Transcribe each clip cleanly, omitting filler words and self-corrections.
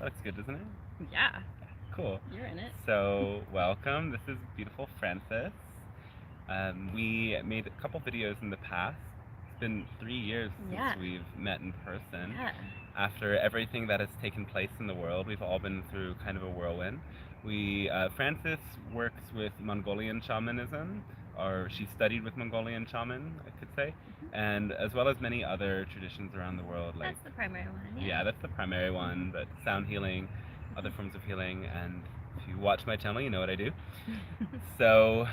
That looks good, doesn't it? Yeah, Cool. you're in it. So, welcome. This is beautiful Frances. We made a couple videos in the past. It's been 3 years since Yeah, we've met in person. yeah. After everything that has taken place in the world, we've all been through kind of a whirlwind. Frances works with Mongolian shamanism, or she studied with Mongolian shaman, I could say, and as well as many other traditions around the world, like That's the primary one, yeah, that's the primary one, but sound healing, other forms of healing, and if you watch my channel, you know what I do. So,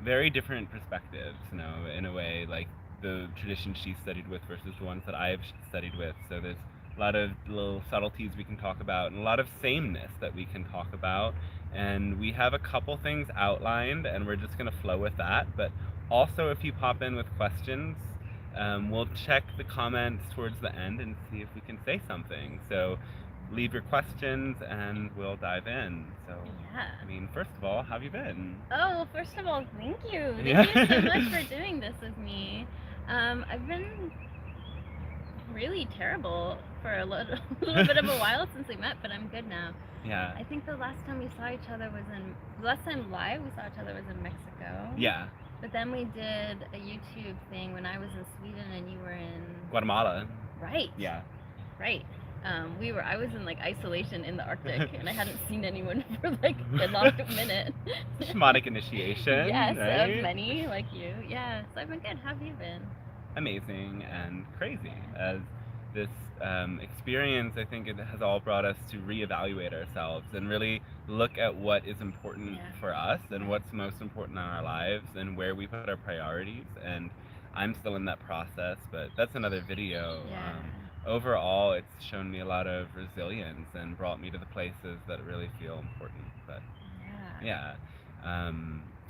very different perspectives, in a way, like the tradition she studied with versus the ones that I've studied with. So there's a lot of little subtleties we can talk about, and a lot of sameness that we can talk about. And we have a couple things outlined, and we're just gonna flow with that. But also, if you pop in with questions, we'll check the comments towards the end and see if we can say something. So leave your questions and we'll dive in. So, Yeah. I mean, first of all, how have you been? Oh, first of all, thank you. Thank Yeah. you so much for doing this with me. I've been really terrible for a little bit of a while since we met, but I'm good now. Yeah. I think the last time we saw each other was the last time live we saw each other was in Mexico. Yeah. But then we did a YouTube thing when I was in Sweden and you were in Guatemala. Right. Yeah. Right. I was in like isolation in the Arctic and I hadn't seen anyone for like a long minute. Shamanic initiation. Yes, right? of many like you. Yeah, so I've been good. How have you been? Amazing and crazy. As this experience, I think it has all brought us to reevaluate ourselves and really look at what is important for us and what's most important in our lives and where we put our priorities. And I'm still in that process, but that's another video. Yeah. Overall, it's shown me a lot of resilience and brought me to the places that really feel important. But yeah.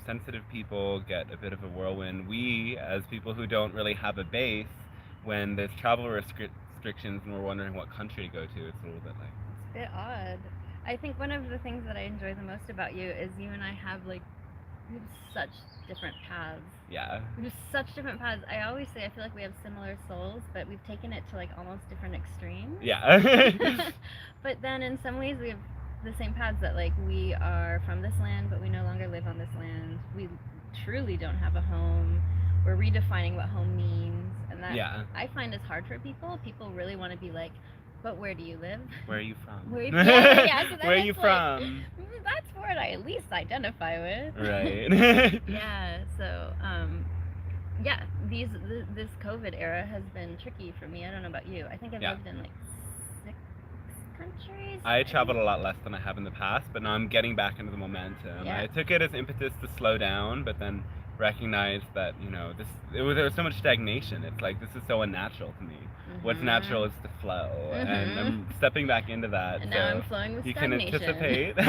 Sensitive people get a bit of a whirlwind. We, as people who don't really have a base, when there's travel restrictions and we're wondering what country to go to, it's a little bit like... It's a bit odd. I think one of the things that I enjoy the most about you is you and I have we have such different paths. Yeah. We have such different paths. I always say I feel like we have similar souls, but we've taken it to like almost different extremes. Yeah. But then in some ways we have the same paths, that like we are from this land but we no longer live on this land. We truly don't have a home. We're redefining what home means, and that I find is hard for people. People really want to be like, but where do you live? Where are you from? So where are you from? That's what I at least identify with. Right. Yeah, so this COVID era has been tricky for me. I don't know about you. I think I've lived in like 6 countries. I traveled a lot less than I have in the past, but now I'm getting back into the momentum. Yeah. I took it as impetus to slow down, but then recognized that there was so much stagnation. It's like, this is so unnatural to me. What's natural is to flow, and I'm stepping back into that. And so now I'm flowing with stagnation. You can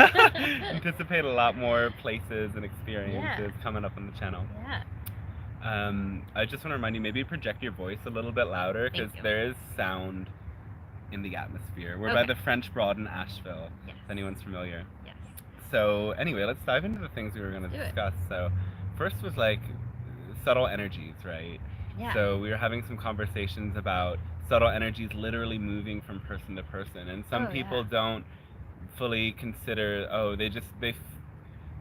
anticipate a lot more places and experiences coming up on the channel. Yeah. I just want to remind you, maybe project your voice a little bit louder, because there is sound in the atmosphere. We're by the French Broad in Asheville, if anyone's familiar. Yes. So anyway, let's dive into the things we were going to discuss. So first was like subtle energies, right? Yeah. So we were having some conversations about subtle energies literally moving from person to person, and some people don't fully consider,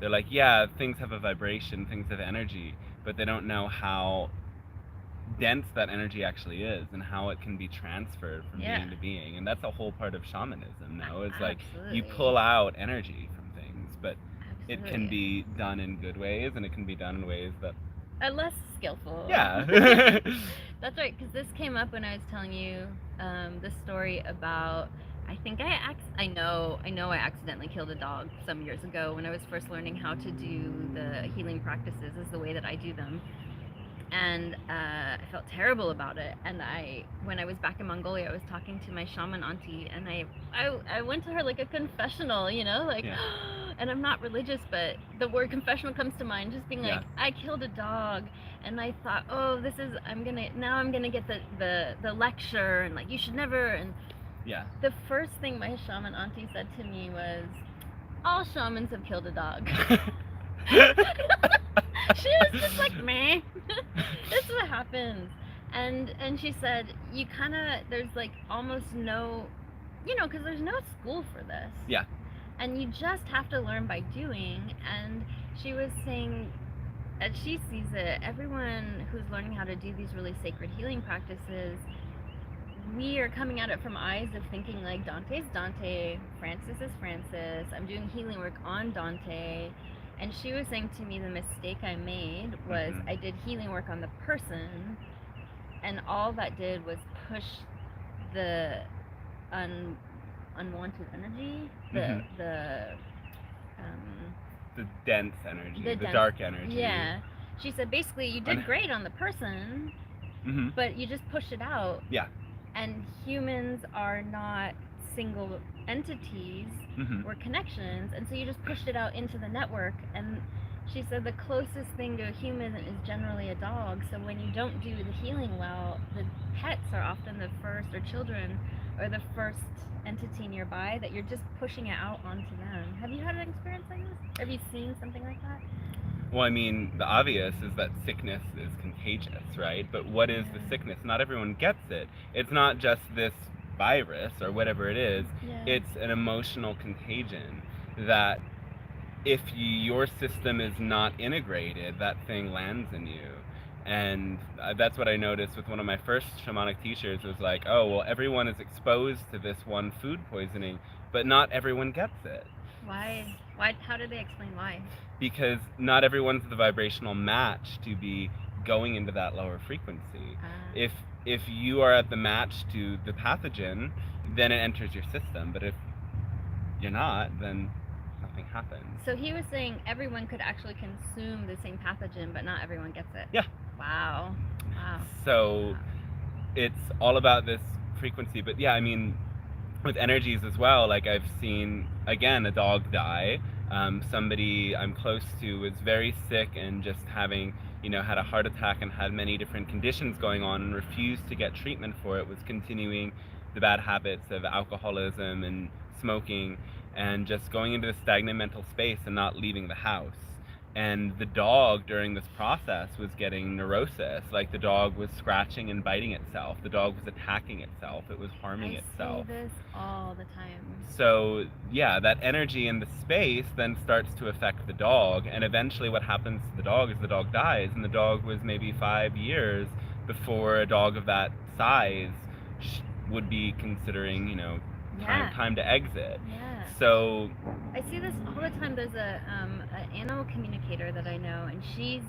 they're like, yeah, things have a vibration, things have energy, but they don't know how dense that energy actually is and how it can be transferred from being to being. And that's a whole part of shamanism now, is like you pull out energy from things, but it can be done in good ways and it can be done in ways that are less skillful. Yeah. That's right, because this came up when I was telling you the story about, I know I accidentally killed a dog some years ago when I was first learning how to do the healing practices as the way that I do them. And I felt terrible about it. And when I was back in Mongolia, I was talking to my shaman auntie, and I went to her like a confessional, and I'm not religious, but the word confessional comes to mind, just being like, I killed a dog. And I thought, oh, I'm gonna get the lecture, and like, you should never. And the first thing my shaman auntie said to me was, all shamans have killed a dog. She was just like, meh. That's what happens. And she said, there's like almost no because there's no school for this. Yeah. And you just have to learn by doing. And she was saying, as she sees it, everyone who's learning how to do these really sacred healing practices, we are coming at it from eyes of thinking like Dante's Dante, Francis is Francis, I'm doing healing work on Dante. And she was saying to me the mistake I made was I did healing work on the person, and all that did was push the unwanted energy, the dense energy, the dense, dark energy. Yeah. She said basically you did great on the person, but you just pushed it out. Yeah. And humans are not single entities, we're connections, and so you just pushed it out into the network. And she said the closest thing to a human is generally a dog, so when you don't do the healing well, the pets are often the first, or children, or the first entity nearby that you're just pushing it out onto them. Have you had an experience like this? Have you seen something like that? Well, I mean, the obvious is that sickness is contagious, right? But what is the sickness? Not everyone gets it. It's not just this virus or whatever it is. It's an emotional contagion that if your system is not integrated, that thing lands in you. And that's what I noticed with one of my first shamanic teachers. Was like, oh, well, everyone is exposed to this one food poisoning, but not everyone gets it. Why? How did they explain why? Because not everyone's the vibrational match to be going into that lower frequency. If you are at the match to the pathogen, then it enters your system. But if you're not, then nothing happens. So he was saying everyone could actually consume the same pathogen, but not everyone gets it. Yeah. Wow. So it's all about this frequency. But yeah, I mean, with energies as well, like I've seen, again, a dog die. Somebody I'm close to was very sick and just having, had a heart attack and had many different conditions going on and refused to get treatment for it, was continuing the bad habits of alcoholism and smoking and just going into the stagnant mental space and not leaving the house. And the dog during this process was getting neurosis. Like the dog was scratching and biting itself. The dog was attacking itself. It was harming itself. I see this all the time. So yeah, that energy in the space then starts to affect the dog. And eventually what happens to the dog is the dog dies. And the dog was maybe 5 years before a dog of that size would be considering, time to exit. Yeah. So I see this all the time. There's an animal communicator that I know, and she's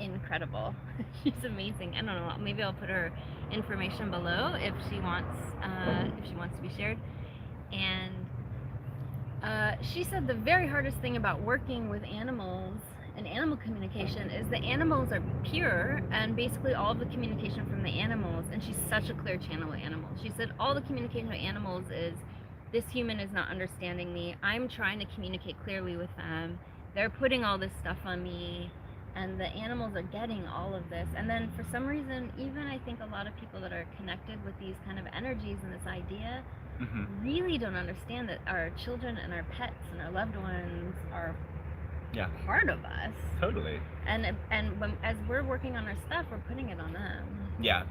incredible. She's amazing. I don't know. Maybe I'll put her information below if she wants to be shared. And she said the very hardest thing about working with animals and animal communication is the animals are pure, and basically all of the communication from the animals, and she's such a clear channel with animals. She said all the communication with animals is, this human is not understanding me. I'm trying to communicate clearly with them. They're putting all this stuff on me, and the animals are getting all of this. And then for some reason, even I think a lot of people that are connected with these kind of energies and this idea really don't understand that our children and our pets and our loved ones are part of us. Totally. And as we're working on our stuff, we're putting it on them. Yeah,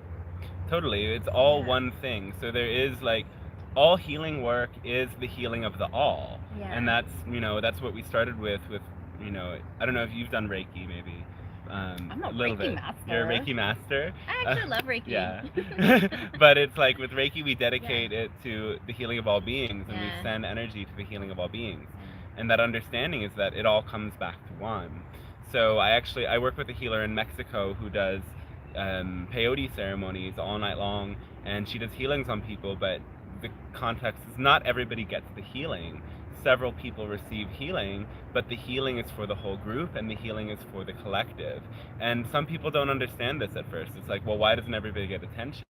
totally. It's all one thing. So there is like, all healing work is the healing of the all. Yeah. And that's what we started with, I don't know if you've done Reiki maybe. I'm a little Reiki bit. master. You're a Reiki master? I actually love Reiki. Yeah. But it's like with Reiki, we dedicate it to the healing of all beings, and we send energy to the healing of all beings. And that understanding is that it all comes back to one. So I work with a healer in Mexico who does peyote ceremonies all night long, and she does healings on people, but the context is not everybody gets the healing. Several people receive healing, but the healing is for the whole group and the healing is for the collective. And some people don't understand this at first. It's like, well, why doesn't everybody get attention?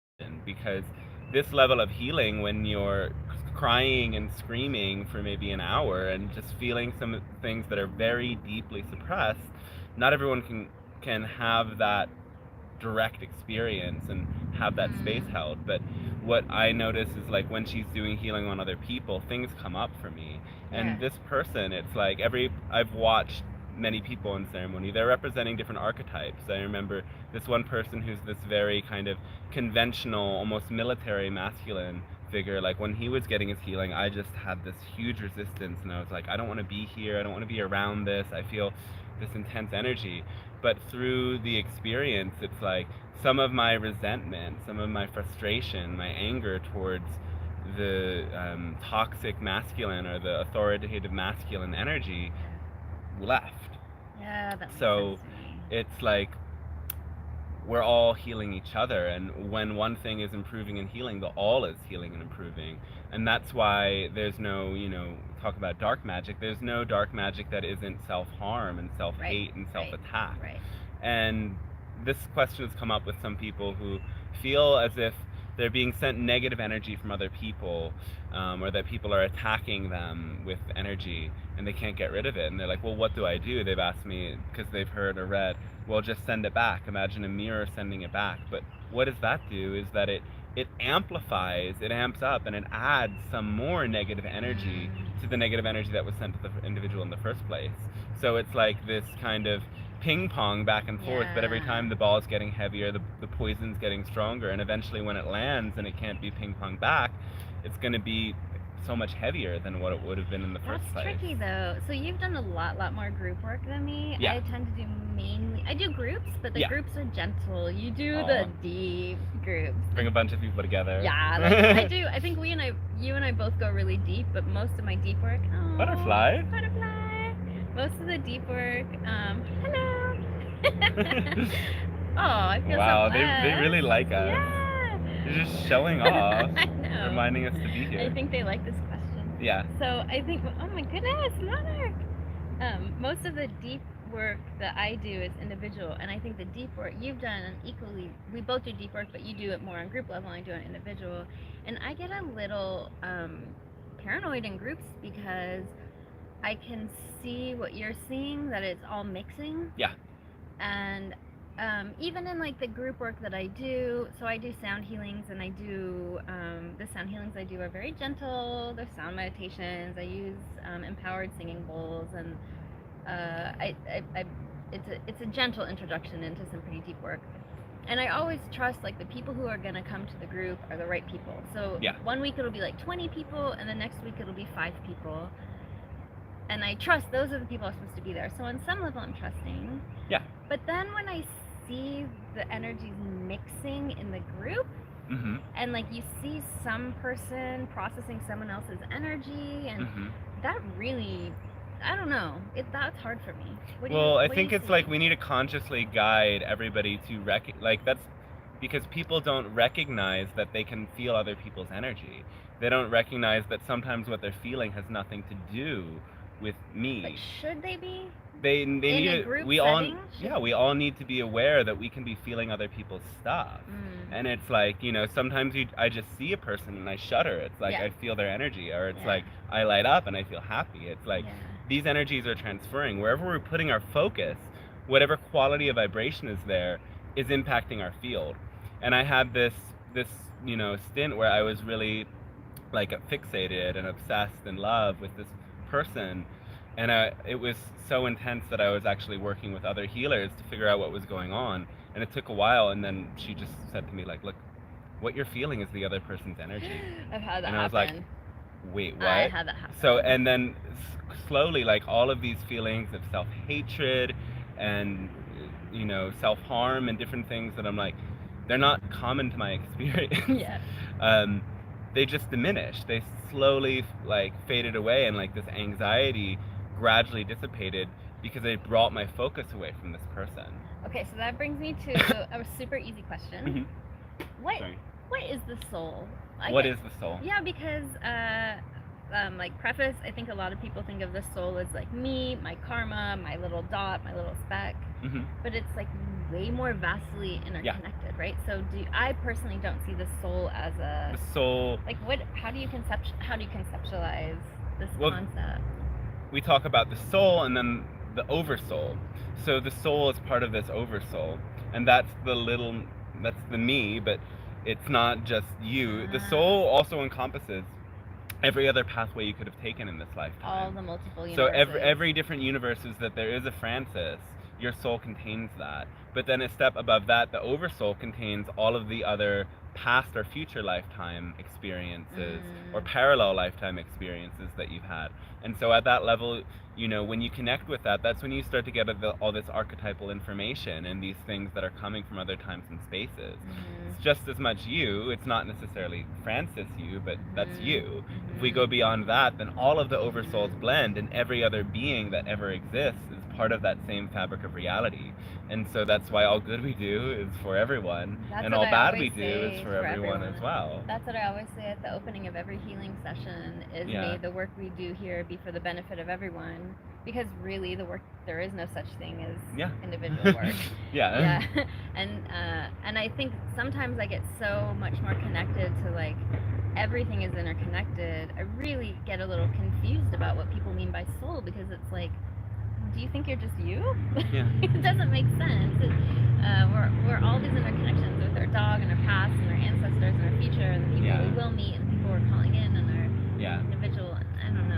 Because this level of healing, when you're crying and screaming for maybe an hour and just feeling some things that are very deeply suppressed, not everyone can have that direct experience and have that space held. But what I notice is like when she's doing healing on other people, things come up for me. And this person, it's like I've watched many people in ceremony, they're representing different archetypes. I remember this one person who's this very kind of conventional, almost military masculine figure, like when he was getting his healing, I just had this huge resistance, and I was like, I don't want to be here, I don't want to be around this, I feel this intense energy. But through the experience, it's like some of my resentment, some of my frustration, my anger towards the toxic masculine or the authoritative masculine energy left. Yeah, that makes So sense to me. it's like we're all healing each other, and when one thing is improving and healing, the all is healing and improving. And that's why there's no, talk about dark magic, there's no dark magic that isn't self-harm and self-hate and self-attack. Right. And this question has come up with some people who feel as if they're being sent negative energy from other people, or that people are attacking them with energy and they can't get rid of it. And they're like, well, what do I do? They've asked me because they've heard or read, well, just send it back. Imagine a mirror sending it back. But what does that do is that it amplifies, it amps up, and it adds some more negative energy to the negative energy that was sent to the individual in the first place. So it's like this kind of ping pong back and forth, but every time the ball is getting heavier, the poison's getting stronger, and eventually when it lands and it can't be ping pong back, it's going to be so much heavier than what it would have been in the first place. That's tricky though. So you've done a lot more group work than me. Yeah. I tend to do I do groups, but the Yeah. groups are gentle. You do the deep groups. Bring a bunch of people together. Yeah, I do. I think you and I both go really deep, but most of my deep work. Oh, Butterfly. Most of the deep work. Hello. Oh, I feel wow, so they really like us. Yeah. They're just showing off, I know. reminding us to be here. I think they like this question. Yeah. So I think, oh my goodness, Monarch. Most of the deep work that I do is individual, and I think the deep work you've done equally. We both do deep work, but you do it more on group level, and I do it individual. And I get a little paranoid in groups because I can see what you're seeing, that it's all mixing. Yeah. And even in like the group work that I do, so I do sound healings, and I do the sound healings I do are very gentle. They're sound meditations. I use empowered singing bowls, and it's a gentle introduction into some pretty deep work. And I always trust like the people who are gonna come to the group are the right people. So yeah. 1 week it'll be like 20 people, and the next week it'll be 5 people. And I trust those are the people who are supposed to be there. So on some level I'm trusting. Yeah. But then when I see the energies mixing in the group, mm-hmm. and like you see some person processing someone else's energy, and mm-hmm. that really, I don't know, that's hard for me. I think it's like we need to consciously guide everybody to that's because people don't recognize that they can feel other people's energy. They don't recognize that sometimes what they're feeling has nothing to do with me. Like, should they be? They in need a group setting? We all need to be aware that we can be feeling other people's stuff. And it's like, sometimes I just see a person and I shudder. It's like I feel their energy, or it's like I light up and I feel happy. It's like these energies are transferring. Wherever we're putting our focus, whatever quality of vibration is there is impacting our field. And I had this stint where I was really like fixated and obsessed in love with this person, and it was so intense that I was actually working with other healers to figure out what was going on. And it took a while, and then she just said to me, like, look, what you're feeling is the other person's energy. I've had that and I was happen. like, wait, what? I had that happen. So, and then slowly, like, all of these feelings of self-hatred and self-harm and different things that I'm like, they're not common to my experience. They just diminished. They slowly like faded away, and like this anxiety gradually dissipated because it brought my focus away from this person. Okay, so that brings me to a super easy question. What is the soul? What is the soul? Yeah, because like preface, I think a lot of people think of the soul as like me, my karma, my little dot, my little speck. But it's like way more vastly interconnected, right? So I personally don't see the soul as the soul. Like how do you conceptualize this concept? We talk about the soul and then the oversoul. So the soul is part of this oversoul, and that's the me, but it's not just you. The soul also encompasses every other pathway you could have taken in this lifetime. All the multiple universes. So every different universes that there is a Francis, your soul contains that. But then a step above that, the oversoul contains all of the other past or future lifetime experiences or parallel lifetime experiences that you've had. And so at that level, you know, when you connect with that, that's when you start to get all this archetypal information and these things that are coming from other times and spaces. It's just as much you. It's not necessarily Francis you, but that's you. If we go beyond that, then all of the oversouls blend, and every other being that ever exists is part of that same fabric of reality. And so that's why all good we do is for everyone, and all bad we do is for everyone as well. That's what I always say at the opening of every healing session is may the work we do here be for the benefit of everyone. Because really the work, there is no such thing as individual work. And I think sometimes I get so much more connected to like everything is interconnected. I really get a little confused about what people mean by soul, because it's like, do you think you're just you? It doesn't make sense. We're all these interconnections with our dog and our past and our ancestors and our future and the people we will meet and the people we're calling in and our individual. I don't know.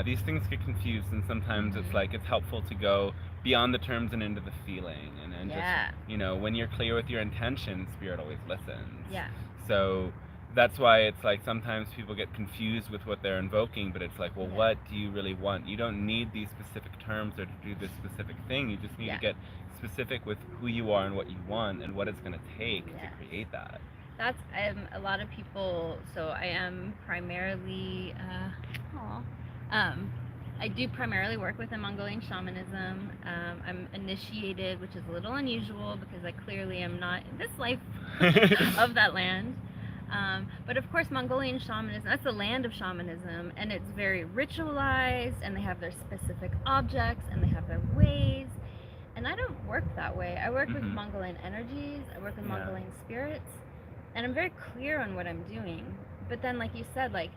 These things get confused, and sometimes it's like it's helpful to go beyond the terms and into the feeling, and just, you know, when you're clear with your intention, spirit always listens. So that's why it's like sometimes people get confused with what they're invoking, but it's like, well, what do you really want? You don't need these specific terms or to do this specific thing. You just need to get specific with who you are and what you want and what it's going to take to create that. That's a lot of people. So I am primarily I do primarily work with Mongolian shamanism. I'm initiated, which is a little unusual because I clearly am not in this life of that land. But of course, Mongolian shamanism, that's the land of shamanism, and it's very ritualized, and they have their specific objects, and they have their ways. And I don't work that way. I work with Mongolian energies, I work with Mongolian spirits, and I'm very clear on what I'm doing. But then, like you said, like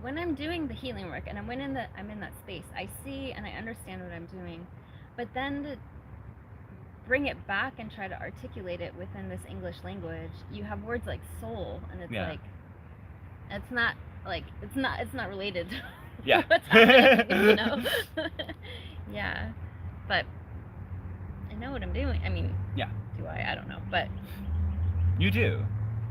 when I'm doing the healing work, and I'm in that space, I see and I understand what I'm doing. But then to bring it back and try to articulate it within this English language, you have words like soul, and it's like it's not related to what's happening, you know. But I know what I'm doing. I mean, do I don't know, but you do.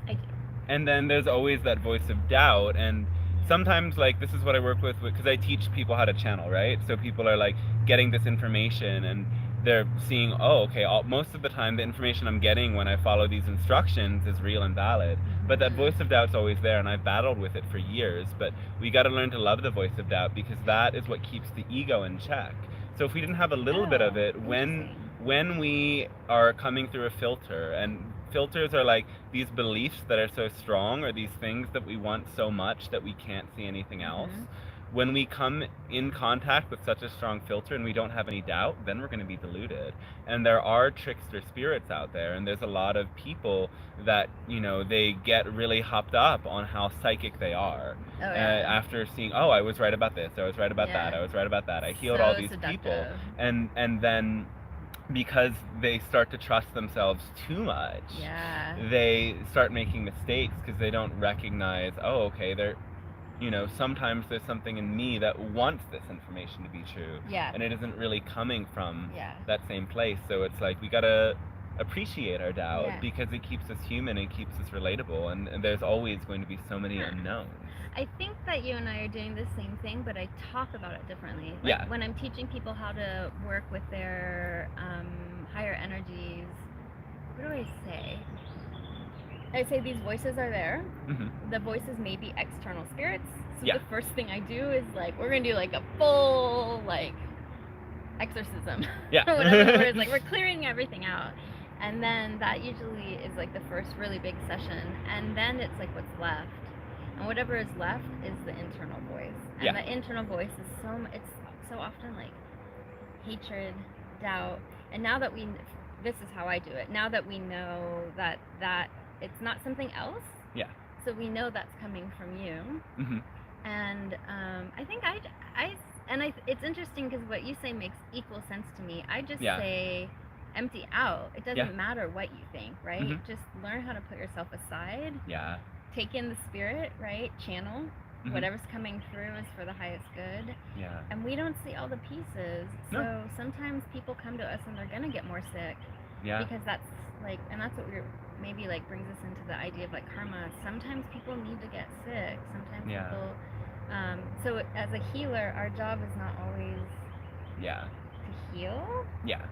I do. And then there's always that voice of doubt, and sometimes, like, this is what I work with because I teach people how to channel, right? So people are like getting this information and they're seeing, most of the time the information I'm getting when I follow these instructions is real and valid. But that voice of doubt's always there, and I've battled with it for years. But we got to learn to love the voice of doubt, because that is what keeps the ego in check. So if we didn't have a little bit of it, when we are coming through a filter, and filters are like these beliefs that are so strong, or these things that we want so much that we can't see anything else. When we come in contact with such a strong filter and we don't have any doubt, then we're going to be deluded. And there are trickster spirits out there, and there's a lot of people that, you know, they get really hopped up on how psychic they are. After seeing, I was right about this, I was right about that, I was right about that, I healed all these people. And then because they start to trust themselves too much, they start making mistakes because they don't recognize, they're, you know, sometimes there's something in me that wants this information to be true, and it isn't really coming from that same place. So it's like we gotta appreciate our doubt, because it keeps us human and keeps us relatable, and there's always going to be so many unknowns. I think that you and I are doing the same thing, but I talk about it differently. Like when I'm teaching people how to work with their higher energies, what do I say? I say these voices are there. The voices may be external spirits. So the first thing I do is like, we're gonna do like a full like exorcism. Or whatever the word is. Like, we're clearing everything out. And then that usually is like the first really big session. And then it's like what's left. And whatever is left is the internal voice. And the internal voice is it's so often like hatred, doubt. And now that this is how I do it. Now that we know that it's not something else. So we know that's coming from you. And I think it's interesting because what you say makes equal sense to me. I just say empty out. It doesn't matter what you think, right? Just learn how to put yourself aside. Take in the spirit, right? Channel. Mhm. whatever's coming through is for the highest good. Yeah. And we don't see all the pieces. No. So sometimes people come to us and they're going to get more sick Yeah. because that's like, and that's what we're maybe like brings us into the idea of like karma. Sometimes people need to get sick. Sometimes Yeah. people, so as a healer, our job is not always Yeah. to heal. Yeah.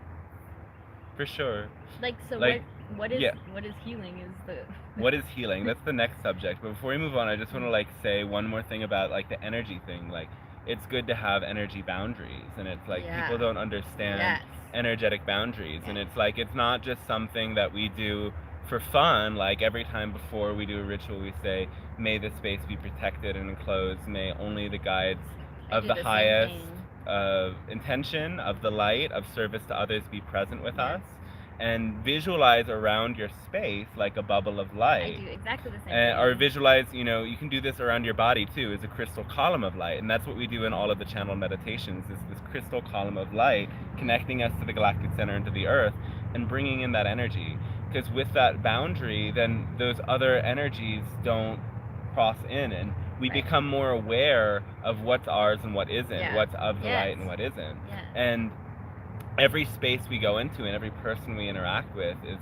For sure. Like, so Like, what is yeah. what is healing is the What is healing? That's the next subject. But before we move on, I just want to like say one more thing about like the energy thing. Like, it's good to have energy boundaries, and it's like Yeah. people don't understand Yes. energetic boundaries, and Yes. it's like it's not just something that we do for fun. Like every time before we do a ritual, we say, "May the space be protected and enclosed. May only the guides I of do the the same highest thing. intention of the light of service to others be present with Yes. us." And visualize around your space like a bubble of I light. do exactly the same Or thing. visualize, you can do this around your body too, as a crystal column of light. And that's what we do in all of the channel meditations, is this crystal column of light connecting us to the galactic center and to the earth and bringing in that energy. Because with that boundary, then those other energies don't cross in, and we Right. become more aware of what's ours and what isn't, Yeah. what's of the Yes. light and what isn't. Yes. And every space we go into and every person we interact with is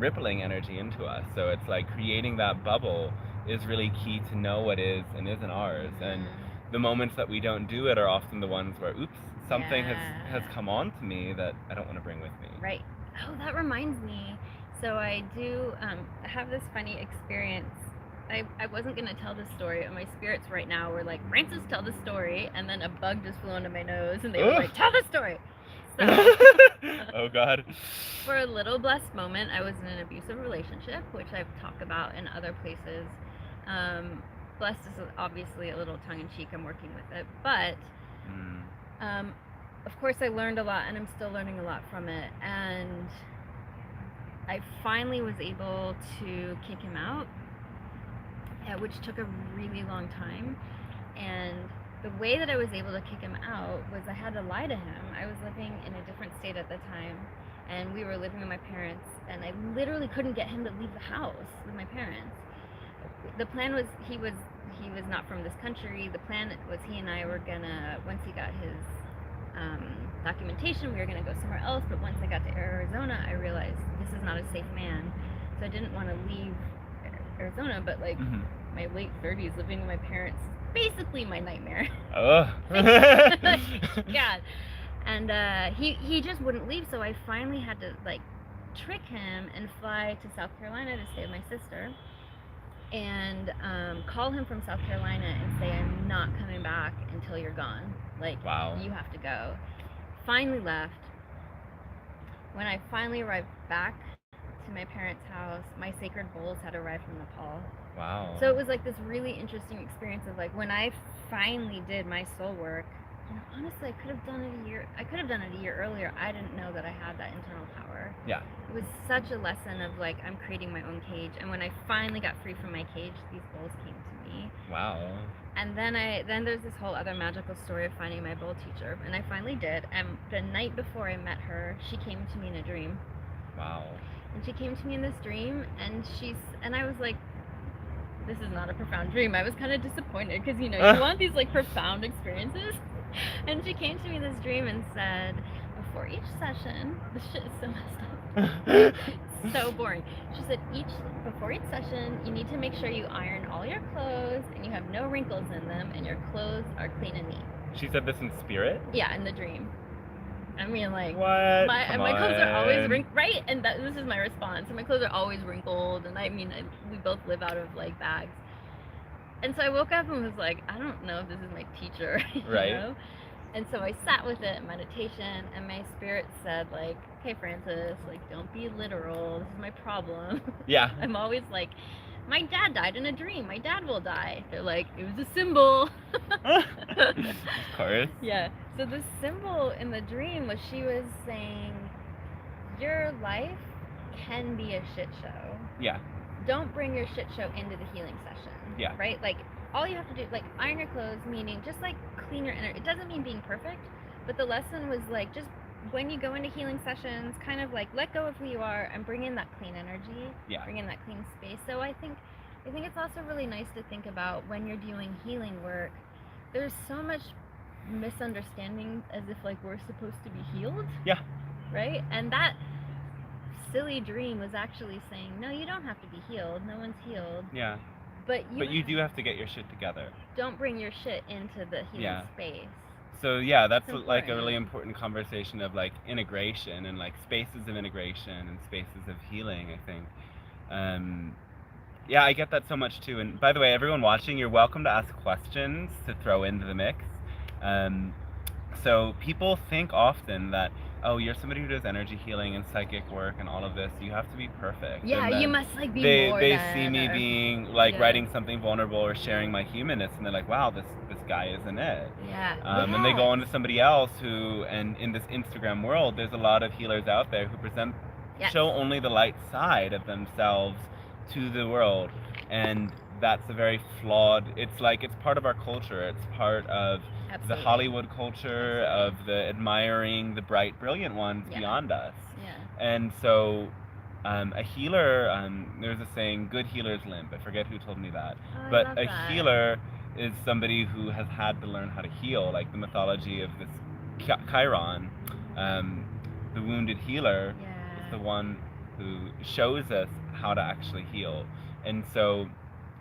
rippling energy into us. So it's like creating that bubble is really key to know what is and isn't ours. And the moments that we don't do it are often the ones where, oops, something has come on to me that I don't want to bring with me. Right. Oh, that reminds me. So I do have this funny experience. I wasn't going to tell this story, and my spirits right now were like, Francis, tell the story. And then a bug just flew into my nose, and they were like, tell the story. So, oh, God. For a little blessed moment, I was in an abusive relationship, which I've talked about in other places. Blessed is obviously a little tongue-in-cheek. I'm working with it. But, of course, I learned a lot, and I'm still learning a lot from it. And I finally was able to kick him out, which took a really long time. And the way that I was able to kick him out was I had to lie to him. I was living in a different state at the time, and we were living with my parents, and I literally couldn't get him to leave the house with my parents. The plan was he was not from this country. The plan was he and I were gonna, once he got his documentation, we were gonna go somewhere else. But once I got to Arizona, I realized this is not a safe man, so I didn't want to leave Arizona. But like my late 30s, living with my parents, basically my nightmare. Oh. God. And he just wouldn't leave, so I finally had to like trick him and fly to South Carolina to stay with my sister, and call him from South Carolina and say, I'm not coming back until you're gone. Like, wow. You have to go. Finally left. When I finally arrived back to my parents' house, my sacred bowls had arrived from Nepal. Wow. So it was like this really interesting experience of like when I finally did my soul work. Honestly, I could have done it a year earlier. I didn't know that I had that internal power. Yeah. It was such a lesson of like I'm creating my own cage. And when I finally got free from my cage, these bowls came to me. Wow. And then there's this whole other magical story of finding my bowl teacher, and I finally did. And the night before I met her, she came to me in a dream. Wow. And she came to me in this dream, and I was like, this is not a profound dream. I was kind of disappointed because you want these like profound experiences. And she came to me in this dream and said, before each session, this shit is so messed up. It's so boring. She said, before each session, you need to make sure you iron all your clothes and you have no wrinkles in them and your clothes are clean and neat. She said this in spirit? Yeah, in the dream. I mean, like, what? My clothes are always wrinkled, right? And this is my response. My clothes are always wrinkled, and I mean, we both live out of like bags. And so I woke up and was like, I don't know if this is my teacher, right? And so I sat with it in meditation, and my spirit said, like, okay, Francis, like, don't be literal. This is my problem. Yeah. I'm always like, my dad died in a dream. My dad will die. They're like, it was a symbol. Of course. Yeah. So the symbol in the dream was she was saying, your life can be a shit show. Yeah. Don't bring your shit show into the healing session. Yeah. Right? Like, all you have to do, like, iron your clothes, meaning just, like, clean your energy. It doesn't mean being perfect, but the lesson was, like, just when you go into healing sessions, kind of, like, let go of who you are and bring in that clean energy. Yeah. Bring in that clean space. So I think I think it's also really nice to think about when you're doing healing work. There's so much misunderstanding as if like we're supposed to be healed. Yeah. Right? And that silly dream was actually saying, no, you don't have to be healed. No one's healed. Yeah. But you do have to get your shit together. Don't bring your shit into the healing space. So yeah, that's It's like a really important. important conversation of like integration and like spaces of integration and spaces of healing, I think. Yeah, I get that so much too. And by the way, everyone watching, you're welcome to ask questions to throw into the mix. So people think often that, oh, you're somebody who does energy healing and psychic work and all of this, you have to be perfect. Yeah, And then you must like be they more they than, see me or- being like Yeah. writing something vulnerable or sharing my humanness, and they're like, wow, this guy isn't it. Yeah. And they go on to somebody else who, and in this Instagram world, there's a lot of healers out there who show only the light side of themselves to the world, and that's a very flawed. It's like it's part of our culture. It's part of the Hollywood culture of the admiring the bright, brilliant ones beyond us. Yeah. And so, a healer. There's a saying, "Good healers limp." I forget who told me that, Oh, but I love a that. healer is somebody who has had to learn how to heal. Like the mythology of this Chiron, the wounded healer, is the one who shows us how to actually heal. And so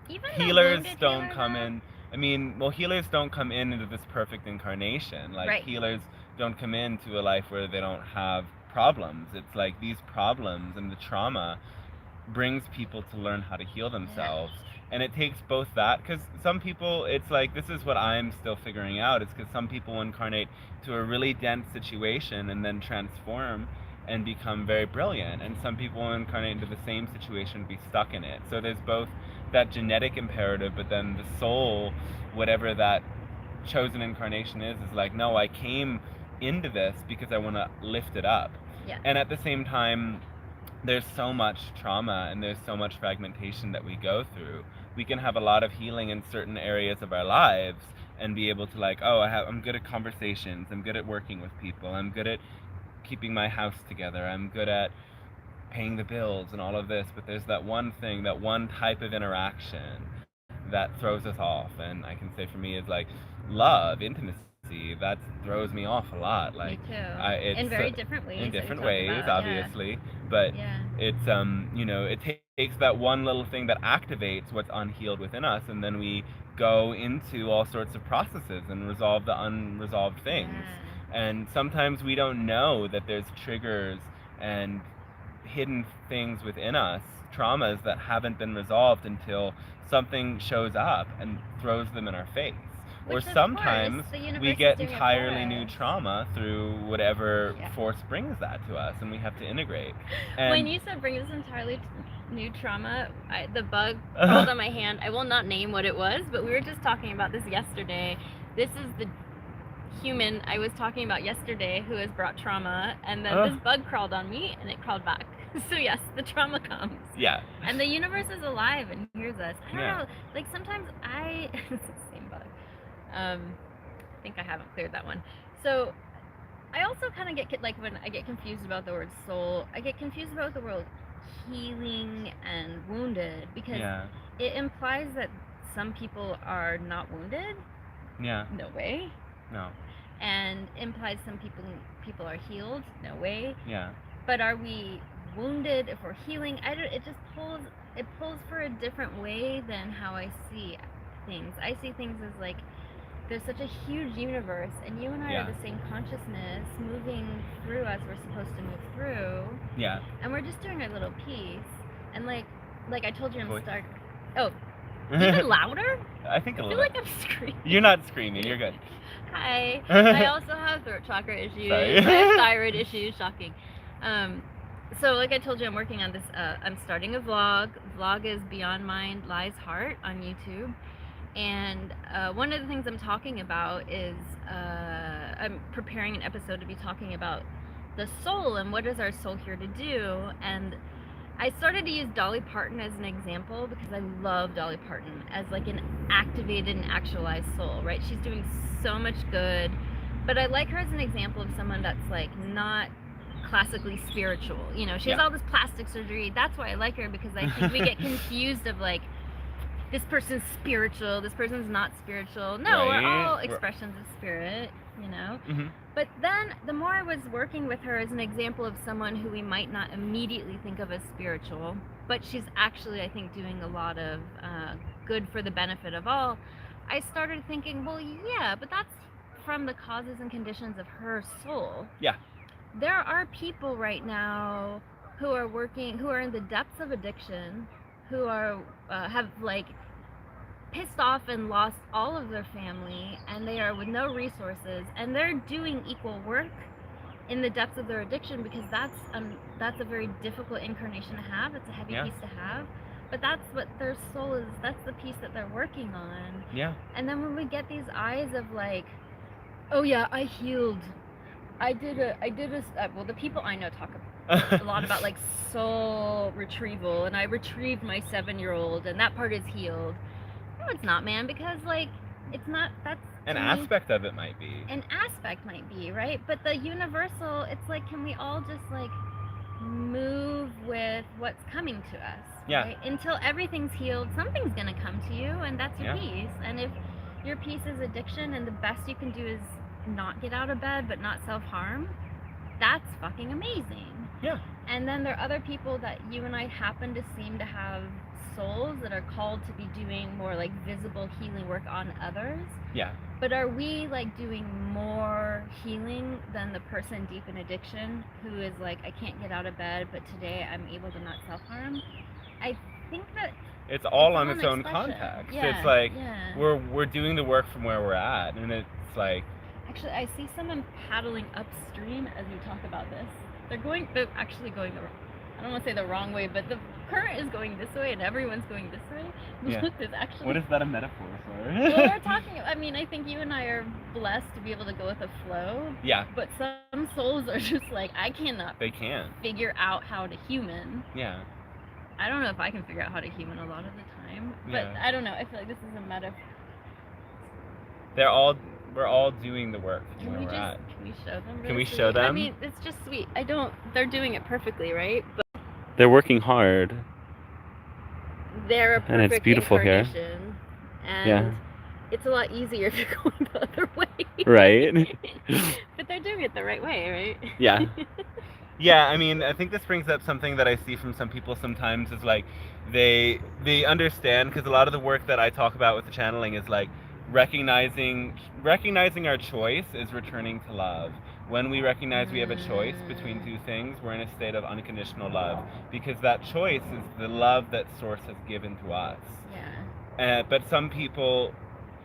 Even healers don't come in. I mean, well, healers don't come into this perfect incarnation. Like healers don't come into a life where they don't have problems. It's like these problems and the trauma brings people to learn how to heal themselves. And it takes both that, because some people, it's like, this is what I'm still figuring out, it's because some people incarnate to a really dense situation and then transform and become very brilliant, and some people incarnate into the same situation and be stuck in it. So there's both that genetic imperative, but then the soul, whatever that chosen incarnation is like, no, I came into this because I want to lift it up. Yeah. And at the same time, there's so much trauma and there's so much fragmentation that we go through. We can have a lot of healing in certain areas of our lives and be able to like, oh, I'm good at conversations, I'm good at working with people, I'm good at keeping my house together, I'm good at paying the bills and all of this, but there's that one thing, that one type of interaction that throws us off. And I can say for me is like love, intimacy, that throws me off a lot. Like, me too. In very different ways. In different ways, obviously. But it's it takes that one little thing that activates what's unhealed within us, and then we go into all sorts of processes and resolve the unresolved things. And sometimes we don't know that there's triggers and hidden things within us, traumas that haven't been resolved until something shows up and throws them in our face. Or sometimes we get entirely new trauma through whatever force brings that to us, and we have to integrate. And when you said brings entirely new trauma, the bug crawled on my hand. I will not name what it was, but we were just talking about this yesterday. This is the human I was talking about yesterday who has brought trauma, and then this bug crawled on me and it crawled back. So yes, the trauma comes. Yeah. And the universe is alive and hears us. I don't know, like sometimes it's the same bug. I think I haven't cleared that one. So I also kind of get like when I get confused about the word soul, I get confused about the word healing and wounded, because it implies that some people are not wounded. Yeah. No way. No. And implies some people are healed. No way. Yeah. But are we wounded if we're healing? It just pulls for a different way than how I see things. I see things as like there's such a huge universe, and you and I are the same consciousness moving through as we're supposed to move through. Yeah. And we're just doing our little piece. And like I told you, I'm stuck. Oh. Even louder? I think a little. I feel like I'm screaming. You're not screaming. You're good. Hi. I also have throat chakra issues. Sorry. I have thyroid issues. Shocking. So like I told you, I'm working on this. I'm starting a vlog. Vlog is Beyond Mind Lies Heart on YouTube. And one of the things I'm talking about is I'm preparing an episode to be talking about the soul and what is our soul here to do. And I started to use Dolly Parton as an example because I love Dolly Parton as like an activated and actualized soul, right? She's doing so much good, but I like her as an example of someone that's like not classically spiritual. You know, she has all this plastic surgery. That's why I like her, because I think we get confused of like this person's spiritual, this person's not spiritual. No, we're all expressions of spirit, you know? Mm-hmm. But then the more I was working with her as an example of someone who we might not immediately think of as spiritual, but she's actually, I think, doing a lot of good for the benefit of all, I started thinking, well, yeah, but that's from the causes and conditions of her soul. Yeah. There are people right now who are in the depths of addiction, who are have like pissed off and lost all of their family, and they are with no resources, and they're doing equal work in the depths of their addiction, because that's a very difficult incarnation to have. It's a heavy piece to have, but that's what their soul is. That's the piece that they're working on. Yeah. And then when we get these eyes of like, oh yeah, I healed. Well, the people I know talk a lot about like soul retrieval, and I retrieved my 7-year-old, and that part is healed. No, it's not, man, because like it's not. That's an aspect of it might be. An aspect might be, right? But the universal, it's like, can we all just like move with what's coming to us? Yeah. Right? Until everything's healed, something's gonna come to you, and that's your peace. And if your peace is addiction, and the best you can do is not get out of bed but not self-harm, that's fucking amazing. Yeah. And then there are other people that you and I happen to seem to have souls that are called to be doing more like visible healing work on others. Yeah. But are we like doing more healing than the person deep in addiction who is like, I can't get out of bed, but today I'm able to not self-harm? I think that it's all on its own context. Yeah, it's like we're doing the work from where we're at, and it's like, actually, I see someone paddling upstream as we talk about this. They're actually going I don't want to say the wrong way, but the current is going this way and everyone's going this way. Yeah. What is that a metaphor for? Well, we're talking, I mean, I think you and I are blessed to be able to go with the flow. Yeah. But some souls are just like, I cannot figure out how to human. Yeah. I don't know if I can figure out how to human a lot of the time. But I don't know. I feel like this is a metaphor. We're all doing the work Can we show them? Can we show them? I mean, it's just sweet. They're doing it perfectly, right? But they're working hard. They're a perfect and it's beautiful here. And it's a lot easier if you're going the other way. Right. But they're doing it the right way, right? Yeah. Yeah, I mean, I think this brings up something that I see from some people sometimes is like they understand, because a lot of the work that I talk about with the channeling is like recognizing our choice is returning to love. When we recognize we have a choice between two things, we're in a state of unconditional love, because that choice is the love that Source has given to us. Yeah. But some people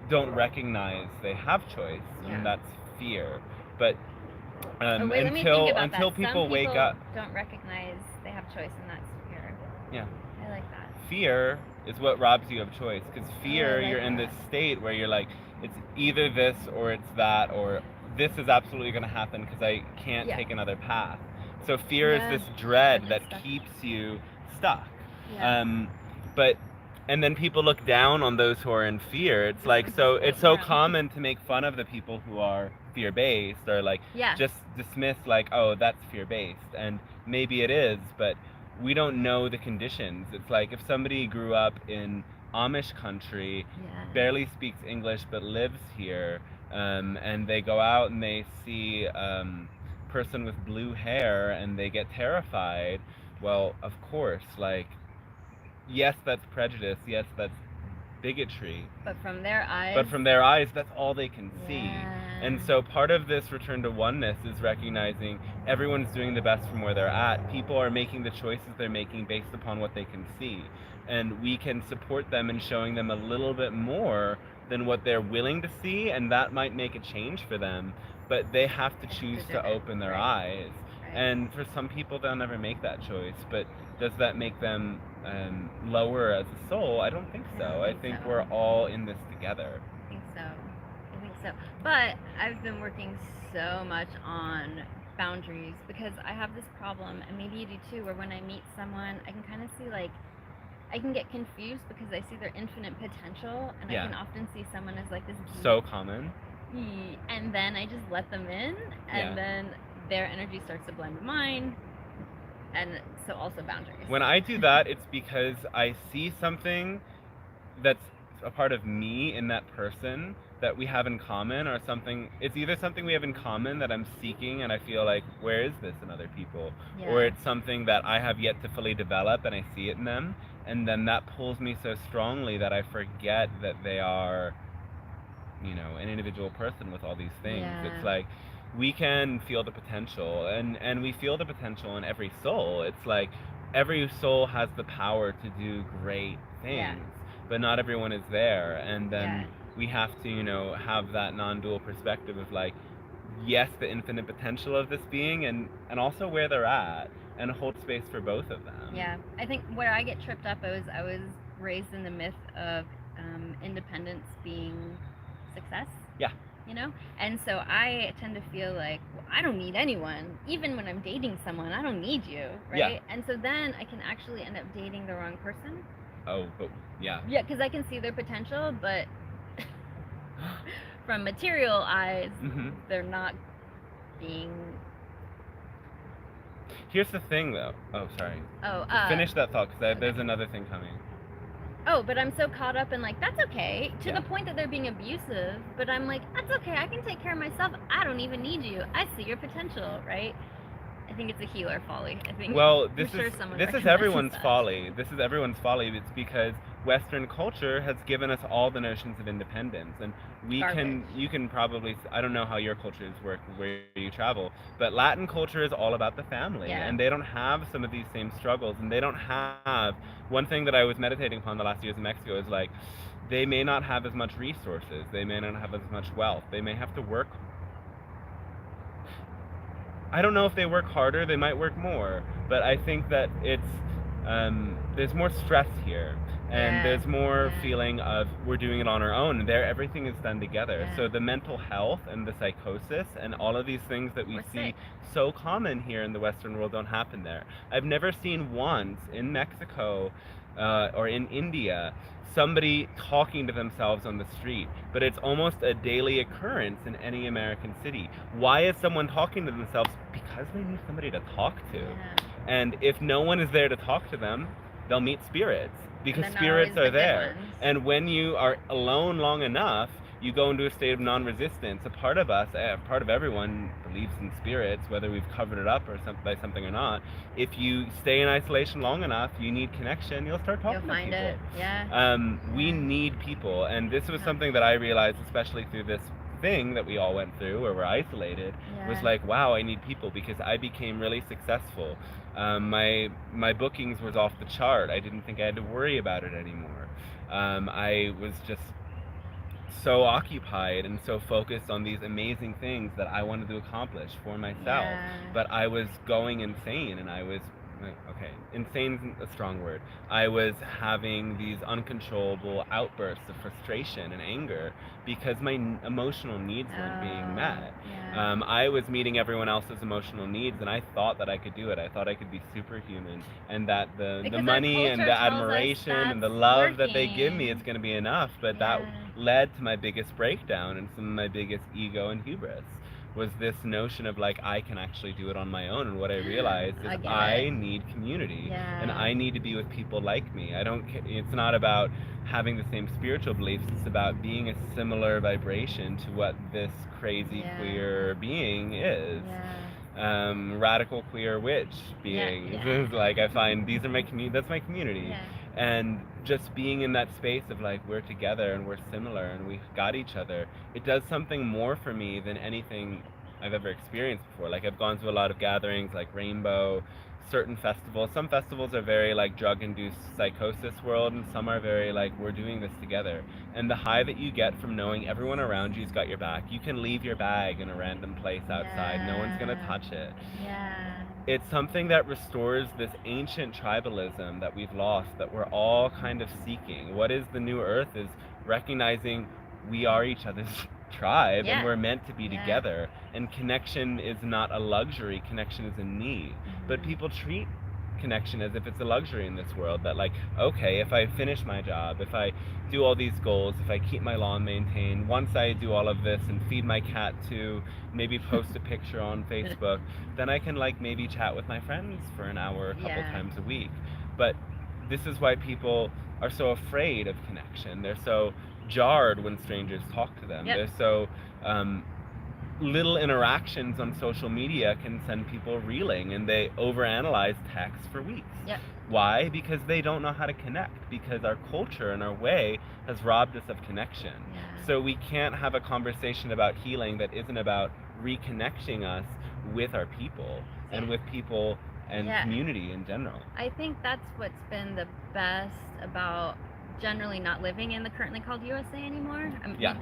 don't recognize they have choice, and that's fear. But until people wake up, don't recognize they have choice, and that's fear. Yeah. I like that. Fear is what robs you of choice, because fear, you're in this state where you're like, it's either this or it's that, or this is absolutely going to happen because I can't take another path. So fear is this dread that keeps you stuck. Yeah. And then people look down on those who are in fear. It's like, so it's so common to make fun of the people who are fear-based, or like just dismiss like, oh, that's fear-based. And maybe it is, but we don't know the conditions. It's like if somebody grew up in Amish country, barely speaks English but lives here, and they go out and they see a person with blue hair and they get terrified. Well, of course, like, yes, that's prejudice, yes, that's bigotry. But from their eyes, that's all they can see. And so part of this return to oneness is recognizing everyone's doing the best from where they're at. People are making the choices they're making based upon what they can see. And we can support them in showing them a little bit more than what they're willing to see, and that might make a change for them. But they have to choose to open their eyes. And for some people, they'll never make that choice. But does that make them lower as a soul? I don't think so. I think we're all in this together. I think so. But I've been working so much on boundaries, because I have this problem, and maybe you do too, where when I meet someone, I can kind of see like, I can get confused because I see their infinite potential, and I can often see someone as like this so common. And then I just let them in, and then their energy starts to blend with mine, and so also boundaries. When I do that, it's because I see something that's a part of me in that person that we have in common, or something. It's either something we have in common that I'm seeking and I feel like, where is this in other people, or Yeah. it's something that I have yet to fully develop and I see it in them, and then that pulls me so strongly that I forget that they are, an individual person with all these things. Yeah. It's like we can feel the potential, and we feel the potential in every soul. It's like every soul has the power to do great things, Yeah. but not everyone is there. And then Yeah. we have to, have that non-dual perspective of like, yes, the infinite potential of this being, and also where they're at, and hold space for both of them. Yeah, I think where I get tripped up, I was raised in the myth of independence being success. Yeah. And so I tend to feel like, well, I don't need anyone. Even when I'm dating someone, I don't need you, right? Yeah. And so then I can actually end up dating the wrong person. Oh, but yeah. Yeah, because I can see their potential, but from material eyes, Mm-hmm. they're not being. Here's the thing, though. Oh, sorry. Oh, Finish that thought, because okay. there's another thing coming. Oh, but I'm so caught up in like, that's okay, to Yeah. the point that they're being abusive, but I'm like, that's okay, I can take care of myself, I don't even need you, I see your potential, right? I think it's a healer folly. I think. Well, I'm this sure is someone this is recognizes everyone's that. folly. This is everyone's folly. It's because Western culture has given us all the notions of independence, and you can probably, I don't know how your cultures work where you travel, but Latin culture is all about the family, Yeah. and they don't have some of these same struggles, and they don't have one thing that I was meditating upon the last years in Mexico is like, they may not have as much resources, they may not have as much wealth, they may have to work. I don't know if they work harder, they might work more, but I think that it's there's more stress here, and Yeah, there's more yeah. feeling of we're doing it on our own. There, everything is done together. Yeah. So the mental health and the psychosis and all of these things that we We're see sick. so common here in the Western world don't happen there. I've never seen once in Mexico or in India somebody talking to themselves on the street, but it's almost a daily occurrence in any American city. Why is someone talking to themselves? Because they need somebody to talk to. Yeah. And if no one is there to talk to them, they'll meet spirits, because they're not spirits always are the good there. ones. And when you are alone long enough, you go into a state of non-resistance. A part of us, a part of everyone believes in spirits, whether we've covered it up by something or not. If you stay in isolation long enough, you need connection, you'll start talking You'll to find people. it. Yeah. We need people, and this was Yeah. something that I realized, especially through this thing that we all went through where we're isolated, was Yeah. like, wow, I need people, because I became really successful. My bookings was off the chart. I didn't think I had to worry about it anymore. I was just so occupied and so focused on these amazing things that I wanted to accomplish for myself. Yeah. But I was going insane, and I was, okay, insane's a strong word. I was having these uncontrollable outbursts of frustration and anger because my emotional needs weren't being met. Yeah. I was meeting everyone else's emotional needs, and I thought that I could do it. I thought I could be superhuman, and that the Because our money and culture the tells us admiration and the that's love that they give me working. is going to be enough. But that led to my biggest breakdown and some of my biggest ego and hubris, was this notion of like, I can actually do it on my own. And what I realized is I need community, Yeah. and I need to be with people like me. I don't it's not about having the same spiritual beliefs, it's about being a similar vibration to what this crazy Yeah. queer being is. Yeah. Radical queer witch beings. Yeah. Like, I find these are my that's my community. Yeah. And just being in that space of like, we're together and we're similar and we've got each other, it does something more for me than anything I've ever experienced before. Like, I've gone to a lot of gatherings like Rainbow, certain festivals. Some festivals are very like drug-induced psychosis world, and some are very like, we're doing this together. And the high that you get from knowing everyone around you's got your back. You can leave your bag in a random place outside, no one's gonna touch it. Yeah. It's something that restores this ancient tribalism that we've lost, that we're all kind of seeking. What is the new earth is recognizing we are each other's tribe, Yeah. and we're meant to be Yeah. together. And connection is not a luxury, connection is a need. But people treat connection as if it's a luxury in this world, that like, okay, if I finish my job, if I do all these goals, if I keep my lawn maintained, once I do all of this and feed my cat too, maybe post a picture on Facebook, then I can like maybe chat with my friends for an hour a couple Yeah. times a week. But this is why people are so afraid of connection. They're so jarred when strangers talk to them. Yep. They're so little interactions on social media can send people reeling, and they overanalyze text for weeks. Yep. Why? Because they don't know how to connect, because our culture and our way has robbed us of connection. Yeah. So we can't have a conversation about healing that isn't about reconnecting us with our people and with people and Yeah. community in general. I think that's what's been the best about generally not living in the currently called USA anymore.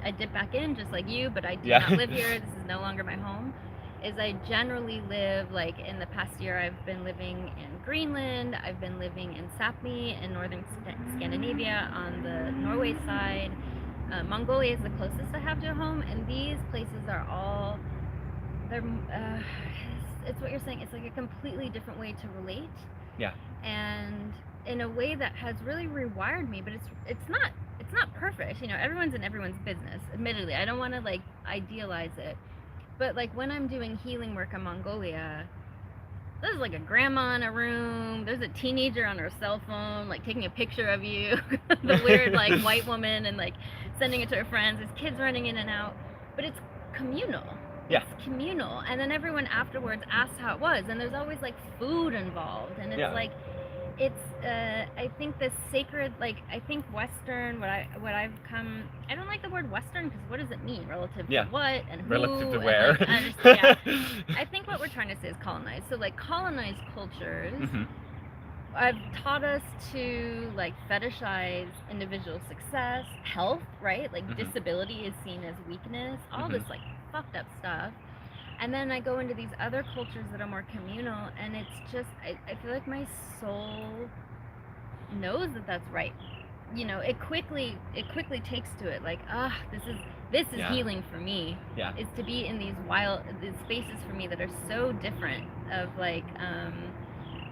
I dip back in just like you, but I do not live here. This is no longer my home. Is I generally live, like in the past year, I've been living in Greenland, I've been living in Sapmi in northern Scandinavia on the Norway side. Mongolia is the closest I have to a home, and these places are all, it's what you're saying, it's like a completely different way to relate. Yeah. And in a way that has really rewired me, but it's not perfect. You know, everyone's in everyone's business. Admittedly, I don't want to like idealize it. But like when I'm doing healing work in Mongolia, there's like a grandma in a room, there's a teenager on her cell phone, like taking a picture of you, the weird like white woman, and like sending it to her friends, there's kids running in and out. But it's communal. Yeah. It's communal. And then everyone afterwards asks how it was, and there's always like food involved, and it's like, it's I think this sacred, like I think Western, what I've come, I don't like the word Western because what does it mean relative to what and who, relative to where, and, I think what we're trying to say is colonized. So like colonized cultures have taught us to like fetishize individual success, health, right? Like disability is seen as weakness, all this like fucked up stuff. And then I go into these other cultures that are more communal, and it's just, I feel like my soul knows that that's right. You know, it quickly takes to it, like, this is healing for me. Yeah. Is to be in these spaces for me that are so different of like,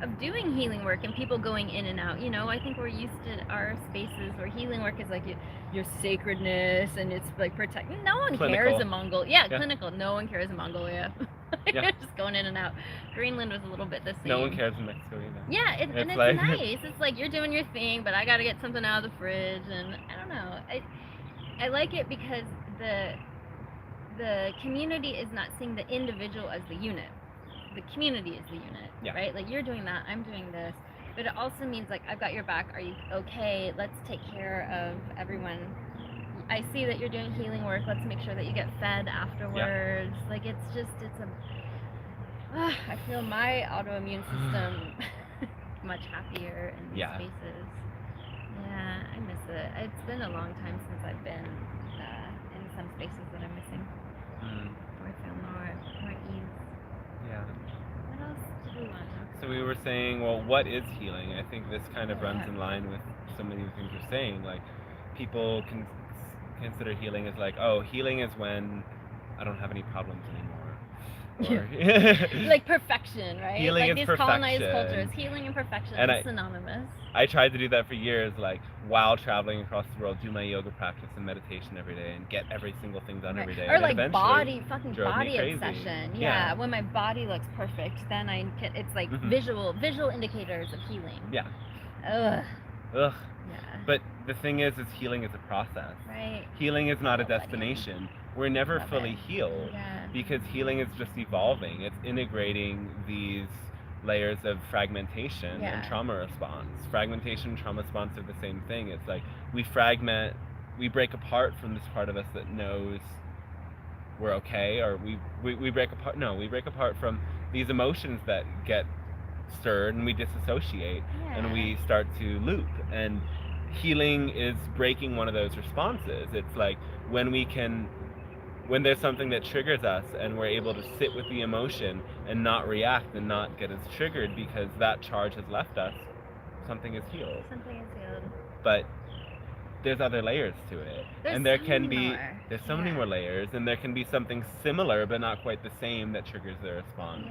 of doing healing work and people going in and out. You know, I think we're used to our spaces where healing work is like your sacredness and it's like protecting. No one cares in Mongolia. Yeah, clinical. No one cares in Mongolia. Just going in and out. Greenland was a little bit the same. No one cares in Mexico either. Yeah, and it's like, nice. It's like you're doing your thing, but I got to get something out of the fridge, and I don't know. I like it because the community is not seeing the individual as the unit. The community is the unit, right? Like you're doing that, I'm doing this, but it also means like I've got your back. Are you okay? Let's take care of everyone. I see that you're doing healing work. Let's make sure that you get fed afterwards. Like it's I feel my autoimmune system much happier in these spaces. Yeah, I miss it. It's been a long time since I've been in some spaces that I'm missing. Where I feel more ease. Yeah. What else do we want to talk about? So we were saying, well, what is healing? I think this kind of runs in line with so many of the things we're saying. Like, people can consider healing as like, oh, healing is when I don't have any problems anymore. Or like perfection, right? Healing like is these colonized perfection. Cultures, healing and perfection And is synonymous. I tried to do that for years, like while traveling across the world, do my yoga practice and meditation every day, and get every single thing done every day. Or like body crazy. obsession. Yeah, when my body looks perfect, then it's like visual indicators of healing. Yeah. Ugh. Yeah. But the thing is healing is a process. Right. Healing is not a destination. We're never fully healed because healing is just evolving. It's integrating these layers of fragmentation and trauma response. Fragmentation and trauma response are the same thing. It's like we fragment, we break apart from this part of us that knows we're okay, or we break apart. No, we break apart from these emotions that get stirred, and we disassociate, and we start to loop. And healing is breaking one of those responses. It's like when there's something that triggers us and we're able to sit with the emotion and not react and not get as triggered because that charge has left us, something is healed. But there's other layers to it. There's so many more layers, and there can be something similar but not quite the same that triggers their response.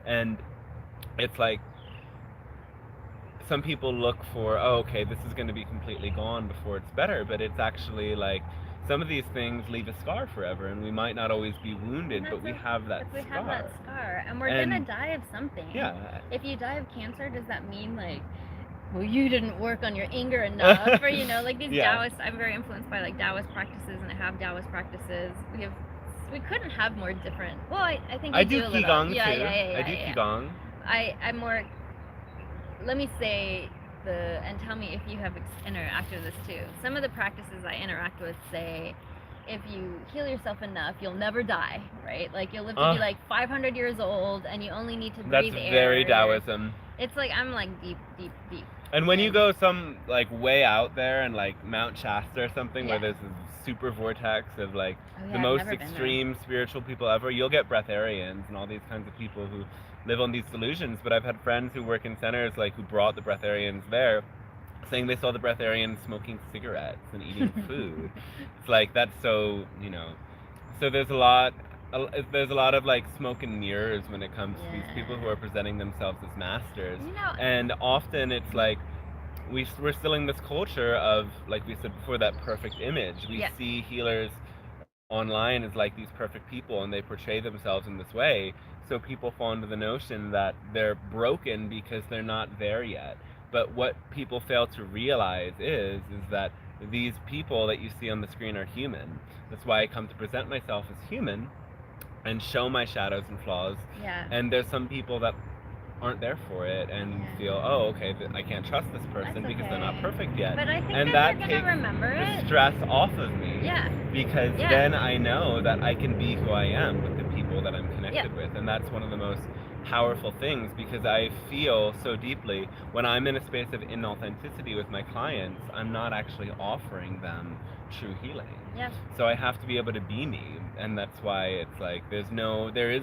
And it's like some people look for, this is going to be completely gone before it's better, but it's actually like some of these things leave a scar forever, and we might not always be wounded, but we have that scar. We have that scar, and we're gonna die of something. Yeah. If you die of cancer, does that mean like well, you didn't work on your anger enough, or like these Yeah. Taoist. I'm very influenced by like Taoist practices, and I have Taoist practices. We couldn't have more different. Well, I think I you do a little. Qigong Yeah, too. yeah. I do Qigong. I'm more. Let me say and tell me if you have interacted with this too. Some of the practices I interact with say, if you heal yourself enough, you'll never die, right? Like you'll live to be like 500 years old, and you only need to breathe That's air. very Taoism. It's like I'm like deep. And when you go some like way out there and like Mount Shasta or something Yeah. where there's a super vortex of like the I've most never been there. extreme spiritual people ever, you'll get breatharians and all these kinds of people who live on these delusions. But I've had friends who work in centers like who brought the breatharians there, saying they saw the breatharians smoking cigarettes and eating food. It's like that's so So there's a lot of like smoke and mirrors when it comes to these people who are presenting themselves as masters. And often it's like we're still in this culture of, like we said before, that perfect image. We see healers online as like these perfect people, and they portray themselves in this way. So people fall into the notion that they're broken because they're not there yet. But what people fail to realize is that these people that you see on the screen are human. That's why I come to present myself as human and show my shadows and flaws. Yeah. And there's some people that aren't there for it and feel, oh, okay, I can't trust this person because they're not perfect yet. But I think and that takes remember the stress off of me. Yeah. Because then I know that I can be who I am with the people that I'm connected with. And that's one of the most powerful things, because I feel so deeply when I'm in a space of inauthenticity with my clients, I'm not actually offering them true healing. Yeah. So I have to be able to be me, and that's why it's like there is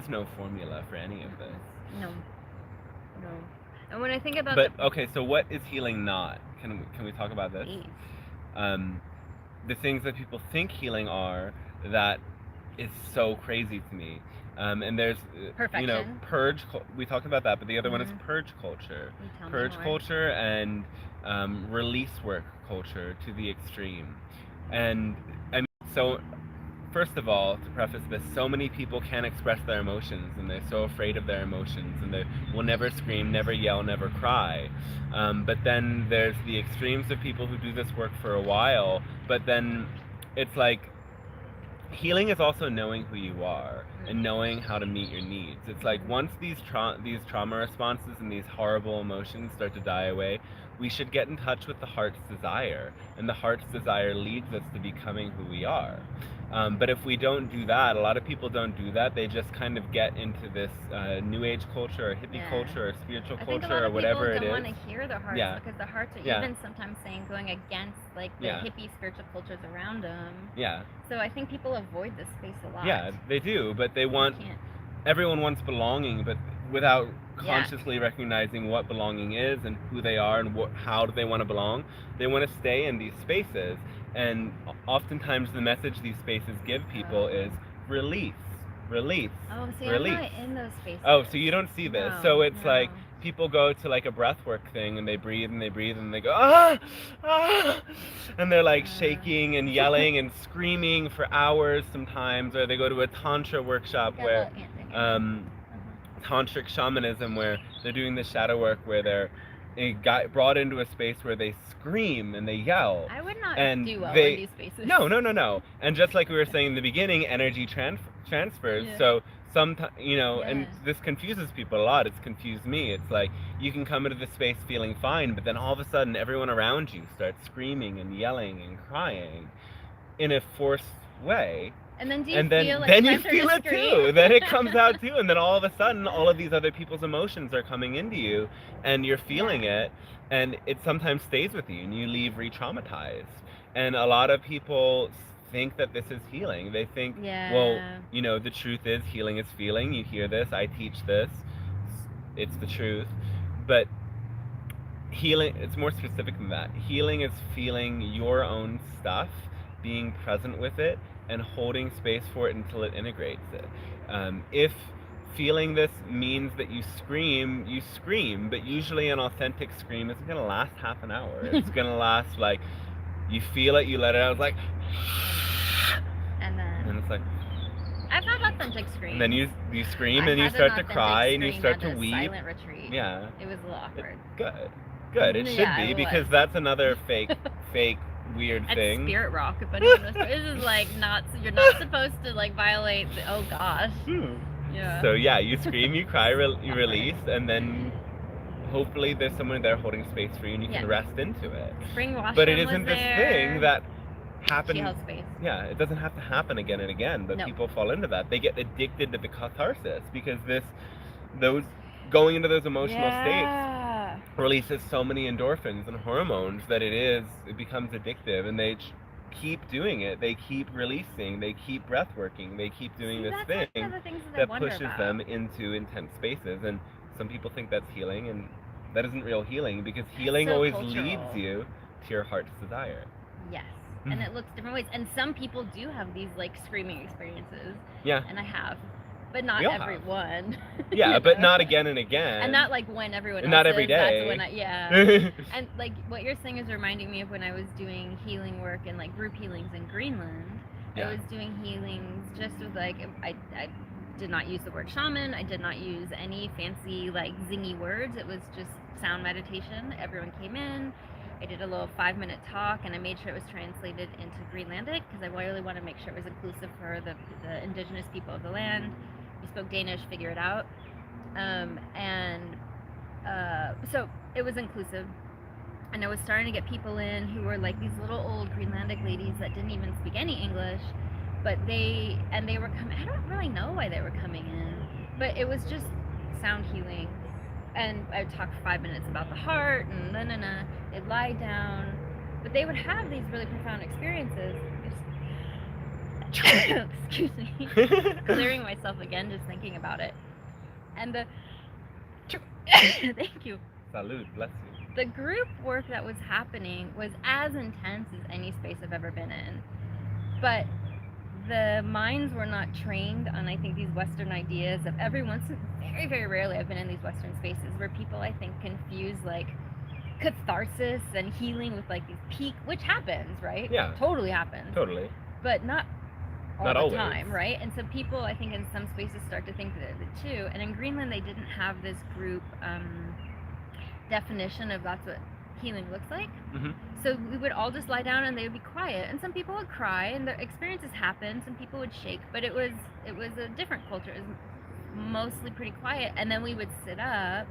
no formula for any of this. No. And when I think about okay, so what is healing not? Can we talk about this? The things that people think healing are, that is so crazy to me. And there's perfection. Purge. We talked about that, but the other one is purge culture. Purge culture and release work culture to the extreme. And I mean, so first of all, to preface this, so many people can't express their emotions, and they're so afraid of their emotions, and they will never scream, never yell, never cry. But then there's the extremes of people who do this work for a while, but then it's like healing is also knowing who you are and knowing how to meet your needs. It's like once these trauma responses and these horrible emotions start to die away, we should get in touch with the heart's desire, and the heart's desire leads us to becoming who we are. But if we don't do that, a lot of people don't do that. They just kind of get into this new age culture or hippie culture or spiritual culture or whatever it is. I think a lot of people don't want to hear the hearts because the hearts are even sometimes saying going against like the hippie spiritual cultures around them. Yeah. So I think people avoid this space a lot. Yeah, they do, but everyone wants belonging, but without consciously recognizing what belonging is and who they are and how do they want to belong. They want to stay in these spaces, and oftentimes the message these spaces give people is release. Oh, see, I'm not in those spaces. Oh, so you don't see this. So it's like people go to like a breathwork thing, and they breathe and they go and they're like shaking and yelling and screaming for hours sometimes, or they go to a tantra workshop where tantric shamanism, where they're doing the shadow work, where they got brought into a space where they scream and they yell. I would not do well in these spaces. No. And just like we were saying in the beginning, energy transfers. Yeah. So sometimes, and this confuses people a lot. It's confused me. It's like you can come into the space feeling fine, but then all of a sudden everyone around you starts screaming and yelling and crying in a forced way. And then then you feel it too. Then it comes out too. And then all of a sudden, all of these other people's emotions are coming into you, and you're feeling it, and it sometimes stays with you, and you leave re-traumatized. And a lot of people think that this is healing. They think, well, the truth is healing is feeling. You hear this, I teach this. It's the truth. But healing, it's more specific than that. Healing is feeling your own stuff, being present with it, and holding space for it until it integrates it. If feeling this means that you scream, but usually an authentic scream isn't going to last half an hour. It's going to last like, you feel it, you let it out, it's like, and it's like, I've had authentic screams. And then you scream and you start to cry and you start to weep. Silent retreat. Yeah. It was a little awkward. Good. Good. It should Yeah, be it because was. that's another fake weird That's thing. spirit rock. If anyone was, this is like not. You're not supposed to like violate. Oh gosh. Yeah. So yeah, you scream, you cry, you release, and then hopefully there's someone there holding space for you, and you can rest into it. Spring Washam But it was isn't this there. thing that She happens. held space. Yeah, it doesn't have to happen again and again, but No. people fall into that. They get addicted to the catharsis because those going into those emotional states releases so many endorphins and hormones that it becomes addictive, and they keep doing it. They keep releasing. They keep breath working. They keep doing this thing that pushes them into intense spaces. And some people think that's healing, and that isn't real healing because healing always leads you to your heart's desire. Yes. And it looks different ways. And some people do have these like screaming experiences. Yeah. And I have. But not everyone. Yeah, but not again and again. And not like when everyone else not every day. That's when and like what you're saying is reminding me of when I was doing healing work and like group healings in Greenland. I was doing healings just with like I did not use the word shaman. I did not use any fancy like zingy words. It was just sound meditation. Everyone came in. I did a little 5-minute talk, and I made sure it was translated into Greenlandic because I really want to make sure it was inclusive for the indigenous people of the land. We spoke Danish, figure it out. So it was inclusive. And I was starting to get people in who were like these little old Greenlandic ladies that didn't even speak any English, but they were coming. I don't really know why they were coming in, but it was just sound healing. And I would talk for 5 minutes about the heart and they'd lie down, but they would have these really profound experiences. Excuse me. Clearing myself again just thinking about it. And thank you. Salud, bless you. The group work that was happening was as intense as any space I've ever been in. But the minds were not trained on, I think, these Western ideas of very, very rarely I've been in these Western spaces where people, I think, confuse like catharsis and healing with like these peak, which happens, right? Yeah. Totally happens. Totally. But not all the always. time, right? And so people, I think, in some spaces start to think that it too. And in Greenland, they didn't have this group definition of that's what healing looks like. Mm-hmm. So we would all just lie down and they would be quiet, and some people would cry, and the experiences happened. Some people would shake, but it was a different culture. It was mostly pretty quiet, and then we would sit up,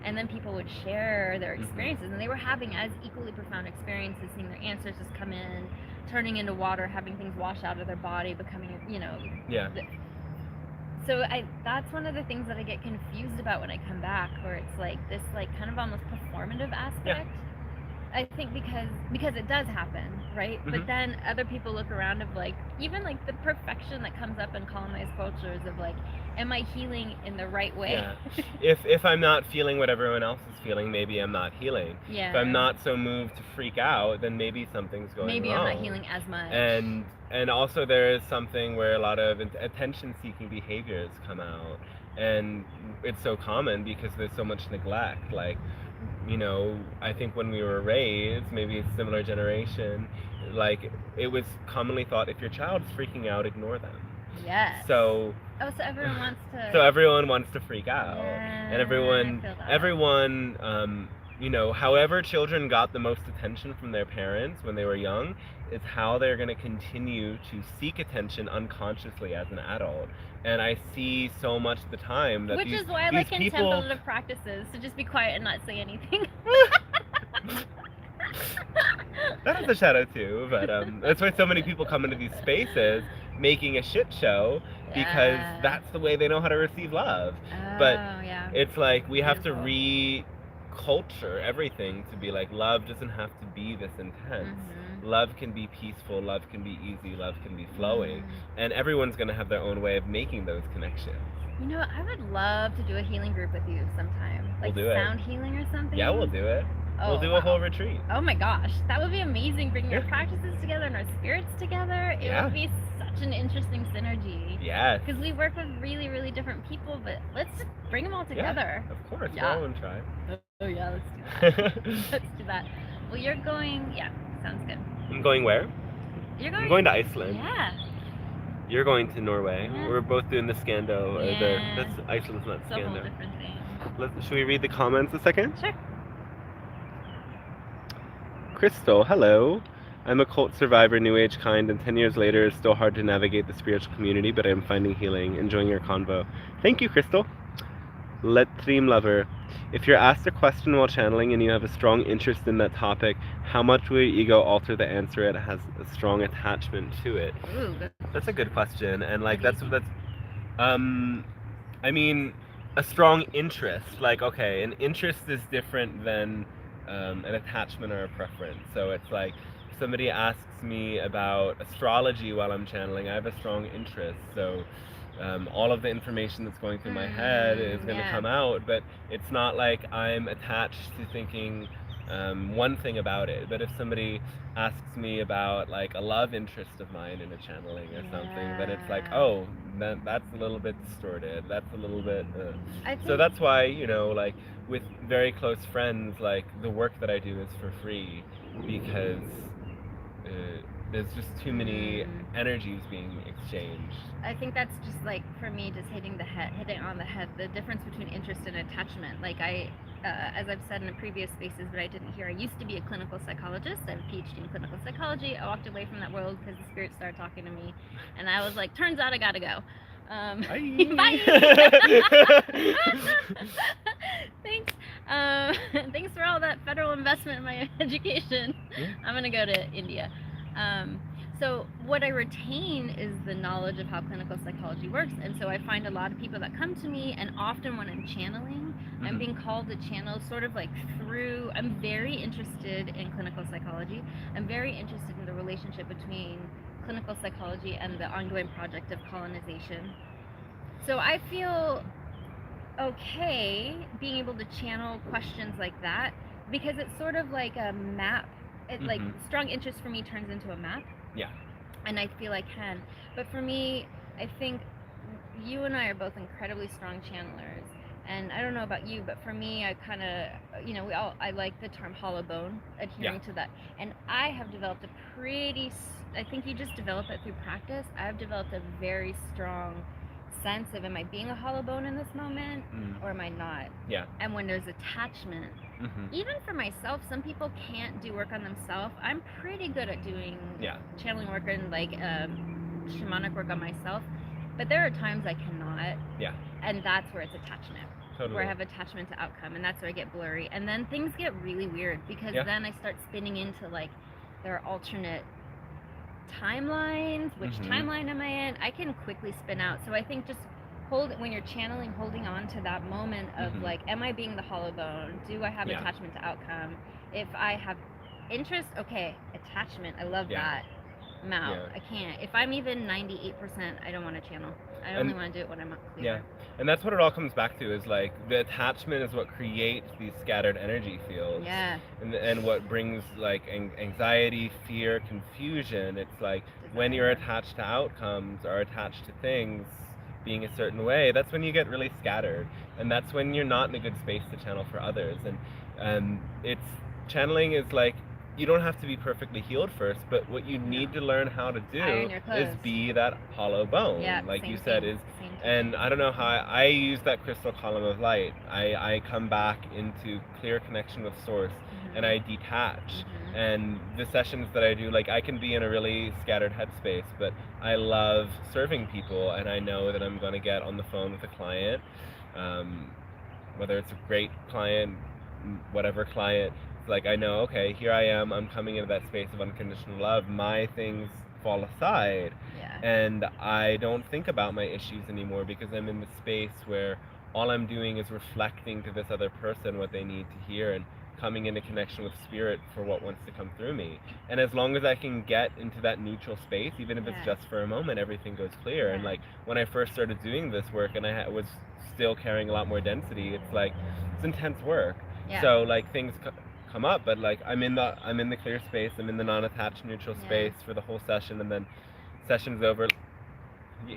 and then people would share their experiences, and they were having as equally profound experiences, seeing their ancestors come in, turning into water, having things wash out of their body, becoming, so that's one of the things that I get confused about when I come back, where it's like this like kind of almost performative aspect. Yeah. I think because it does happen, right? Mm-hmm. But then other people look around of like, even like the perfection that comes up in colonized cultures of like, am I healing in the right way? Yeah. If I'm not feeling what everyone else is feeling, maybe I'm not healing. Yeah. If I'm not so moved to freak out, then maybe something's going wrong. Maybe I'm not healing as much. And also there is something where a lot of attention-seeking behaviors come out, and it's so common because there's so much neglect. Like, I think when we were raised, maybe a similar generation, like it was commonly thought if your child is freaking out, ignore them. Yes. So everyone wants to. So everyone wants to freak out, yeah, and everyone, however children got the most attention from their parents when they were young, is how they're going to continue to seek attention unconsciously as an adult. And I see so much of the time that which is why I like contemplative practices, to just be quiet and not say anything. That is a shadow too, but that's why so many people come into these spaces making a shit show, because that's the way they know how to receive love. But it's like we have to re-culture everything to be like, love doesn't have to be this intense. Mm-hmm. Love can be peaceful, love can be easy, love can be flowing, and everyone's going to have their own way of making those connections. I would love to do a healing group with you sometime. Like we'll do sound healing or something. Yeah, we'll do it. We'll do a whole retreat. Oh my gosh, that would be amazing, bringing our practices together and our spirits together. It would be such an interesting synergy. Yeah. Because we work with really, really different people, but let's just bring them all together. Yeah, of course. Yeah. We'll try. Oh yeah, let's do that. Let's do that. Well, you're going, sounds good. I'm going where? I'm going to Iceland. Yeah. You're going to Norway. Yeah. We're both doing the Scando. That's Iceland's not It's a whole Scando. different thing. Should we read the comments a second? Sure. Crystal, hello. I'm a cult survivor, New Age kind, and 10 years later it's still hard to navigate the spiritual community, but I'm finding healing, enjoying your convo. Thank you, Crystal. Let Dream Lover. If you're asked a question while channeling and you have a strong interest in that topic, how much will your ego alter the answer? It has a strong attachment to it. Ooh, That's a good question, and like what do you that's think? um, I mean, a strong interest. Like, okay, an interest is different than an attachment or a preference. So it's like if somebody asks me about astrology while I'm channeling, I have a strong interest. So all of the information that's going through my head is going to Yeah. come out, but it's not like I'm attached to thinking one thing about it. But if somebody asks me about like a love interest of mine in a channeling or something, then it's like, Yeah. oh, that's a little bit distorted. That's a little bit. I So think. that's why, like with very close friends, like the work that I do is for free because uh, there's just too many energies being exchanged. I think that's just like for me, just hitting on the head, the difference between interest and attachment. Like as I've said in the previous spaces, but I didn't hear. I used to be a clinical psychologist. I have a PhD in clinical psychology. I walked away from that world because the spirit started talking to me, and I was like, turns out I gotta go. Bye. Thanks. Thanks for all that federal investment in my education. Yeah. I'm gonna go to India. So what I retain is the knowledge of how clinical psychology works, and so I find a lot of people that come to me, and often when I'm channeling, I'm being called to channel sort of like through. I'm very interested in clinical psychology. I'm very interested in the relationship between clinical psychology and the ongoing project of colonization. So I feel okay being able to channel questions like that because it's sort of like a map. It like strong interest for me turns into a map. Yeah. And I feel I can. But for me, I think you and I are both incredibly strong channelers. And I don't know about you, but for me, I kind of, I like the term hollow bone, adhering to that. And I have developed I think you just develop it through practice. I've developed a very strong sense of, am I being a hollow bone in this moment or am I not? Yeah. And when there's attachment, even for myself, some people can't do work on themselves. I'm pretty good at doing channeling work and like shamanic work on myself, but there are times I cannot. Yeah. And that's where it's attachment. Totally. Where I have attachment to outcome, and that's where I get blurry. And then things get really weird because then I start spinning into like there are alternate timelines. Which timeline am I in? I can quickly spin out. So I think just when you're channeling, holding on to that moment of like, am I being the hollow bone? Do I have attachment to outcome? If I have interest, okay, attachment. I love that. I'm out. I can't. If I'm even 98%, I don't want to channel. I only want to do it when I'm clear. Yeah, and that's what it all comes back to is like the attachment is what creates these scattered energy fields. Yeah. And what brings like anxiety, fear, confusion. It's like when you're attached to outcomes or attached to things being a certain way, that's when you get really scattered, and that's when you're not in a good space to channel for others. And it's channeling is like you don't have to be perfectly healed first, but what you need to learn how to do is be that hollow bone, like you said, and I don't know how I use that crystal column of light. I come back into clear connection with source, and I detach. And the sessions that I do, like I can be in a really scattered headspace, but I love serving people, and I know that I'm going to get on the phone with a client, whether it's a great client, whatever client. Like I know, okay, here I am, I'm coming into that space of unconditional love. My things fall aside, and I don't think about my issues anymore because I'm in the space where all I'm doing is reflecting to this other person what they need to hear and coming into connection with spirit for what wants to come through me. And as long as I can get into that neutral space, even if it's just for a moment, everything goes clear. And like when I first started doing this work and I was still carrying a lot more density, it's like it's intense work. So like things come up, but like I'm in the clear space, I'm in the non-attached neutral space for the whole session, and then session's over.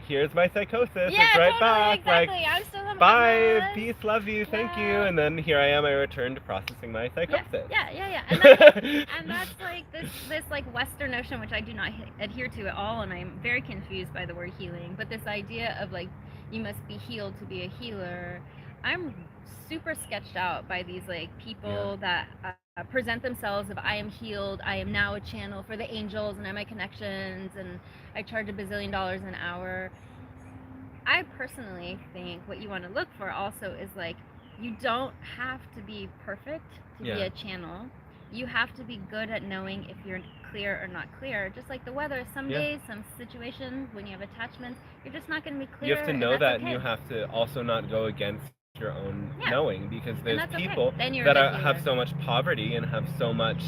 Here's my psychosis. It's right back. Exactly. I'm still bye, peace, love you, thank you, and then here I am. I return to processing my psychosis. And that's like this like Western notion, which I do not adhere to at all, and I'm very confused by the word healing. But this idea of like you must be healed to be a healer, I'm super sketched out by these like people that present themselves of I am healed, I am now a channel for the angels and I have my connections and I charge $1 billion an hour. I personally think what you want to look for also is like, you don't have to be perfect to be a channel. You have to be good at knowing if you're clear or not clear. Just like the weather, some days, some situations, when you have attachments, you're just not going to be clear. You have to know and that, that's and you okay. have to also not go against your own Yeah. knowing, because And there's that's okay. people Then you're a that good have healer. so much poverty and have so much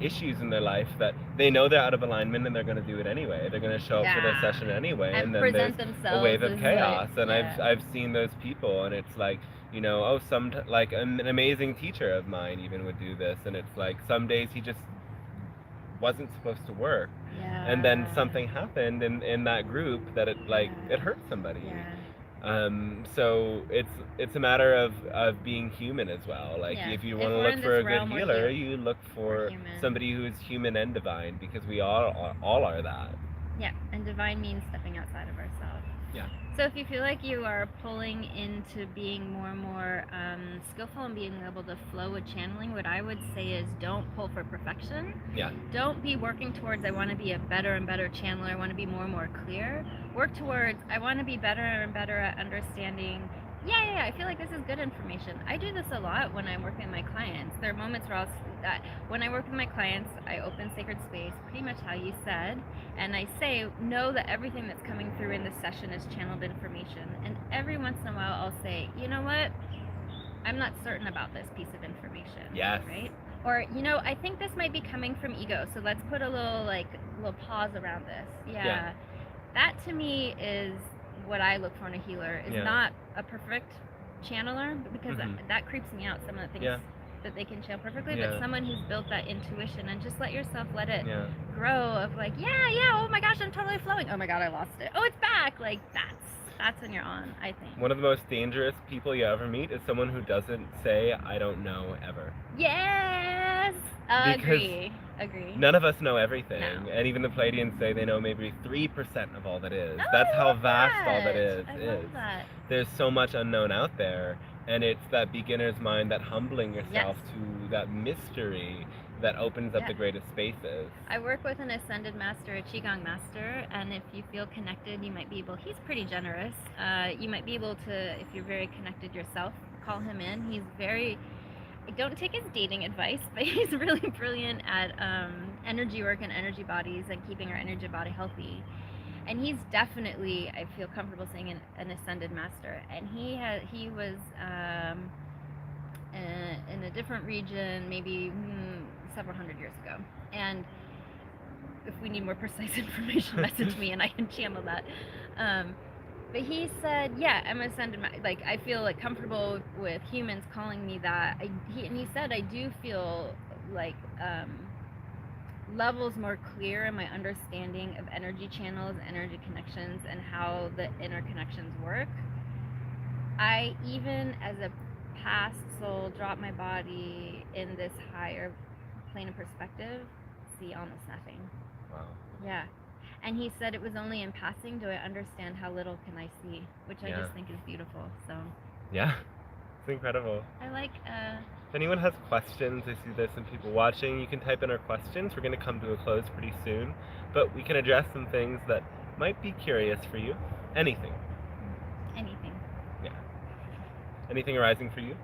issues in their life that they know they're out of alignment and they're going to do it anyway. They're going to show up for their session anyway, and then there's present a themselves wave of as chaos. like, And I've seen those people, and it's like, you know, oh, like an amazing teacher of mine even would do this, and it's like some days he just wasn't supposed to work, and then something happened in that group that it like it hurt somebody. So it's a matter of being human as well. Like if you want to look for a good healer, you look for somebody who is human and divine, because we all are that. Yeah, and divine means stepping outside of ourselves. Yeah. So if you feel like you are pulling into being more and more skillful and being able to flow with channeling, what I would say is don't pull for perfection. Yeah. Don't be working towards I want to be a better and better channeler, I want to be more and more clear. Work towards I want to be better and better at understanding. Yeah, I feel like this is good information. I do this a lot when I'm working with my clients. There are moments where when I work with my clients, I open sacred space, pretty much how you said, and I say, know that everything that's coming through in this session is channeled information. And every once in a while, I'll say, you know what? I'm not certain about this piece of information. Yes. Right? Or, you know, I think this might be coming from ego, so let's put a little pause around this. Yeah. That to me is what I look for in a healer, is not a perfect channeler, because that creeps me out, some of the things that they can channel perfectly, but someone who's built that intuition, and just let yourself let it grow of like, oh my gosh, I'm totally flowing. Oh my god, I lost it. Oh, it's back. Like that's when you're on, I think. One of the most dangerous people you ever meet is someone who doesn't say I don't know ever. Yes. Agree. None of us know everything, and even the Pleiadians say they know maybe 3% of all that is. That's how vast all that is. Love that. There's so much unknown out there, and it's that beginner's mind, that humbling yourself to that mystery that opens up the greatest spaces. I work with an ascended master, a Qigong master, and if you feel connected, you might be able, he's pretty generous, you might be able to, if you're very connected yourself, call him in. He's very, don't take his dating advice, but he's really brilliant at energy work and energy bodies and keeping our energy body healthy. And he's definitely, I feel comfortable saying, an ascended master. And he was in a different region, maybe several hundred years ago. And if we need more precise information, message me and I can channel that. But he said, I'm ascended. Like, I feel like comfortable with humans calling me that. And he said, I do feel like levels more clear in my understanding of energy channels, energy connections, and how the interconnections work. I, even as a past soul, drop my body in this higher plane of perspective, see almost nothing. Wow. Yeah. And he said it was only in passing do I understand how little can I see, which I just think is beautiful. So yeah, it's incredible. I like if anyone has questions, I see there's some people watching, you can type in our questions. We're going to come to a close pretty soon, but we can address some things that might be curious for you. Anything. Yeah. Anything arising for you?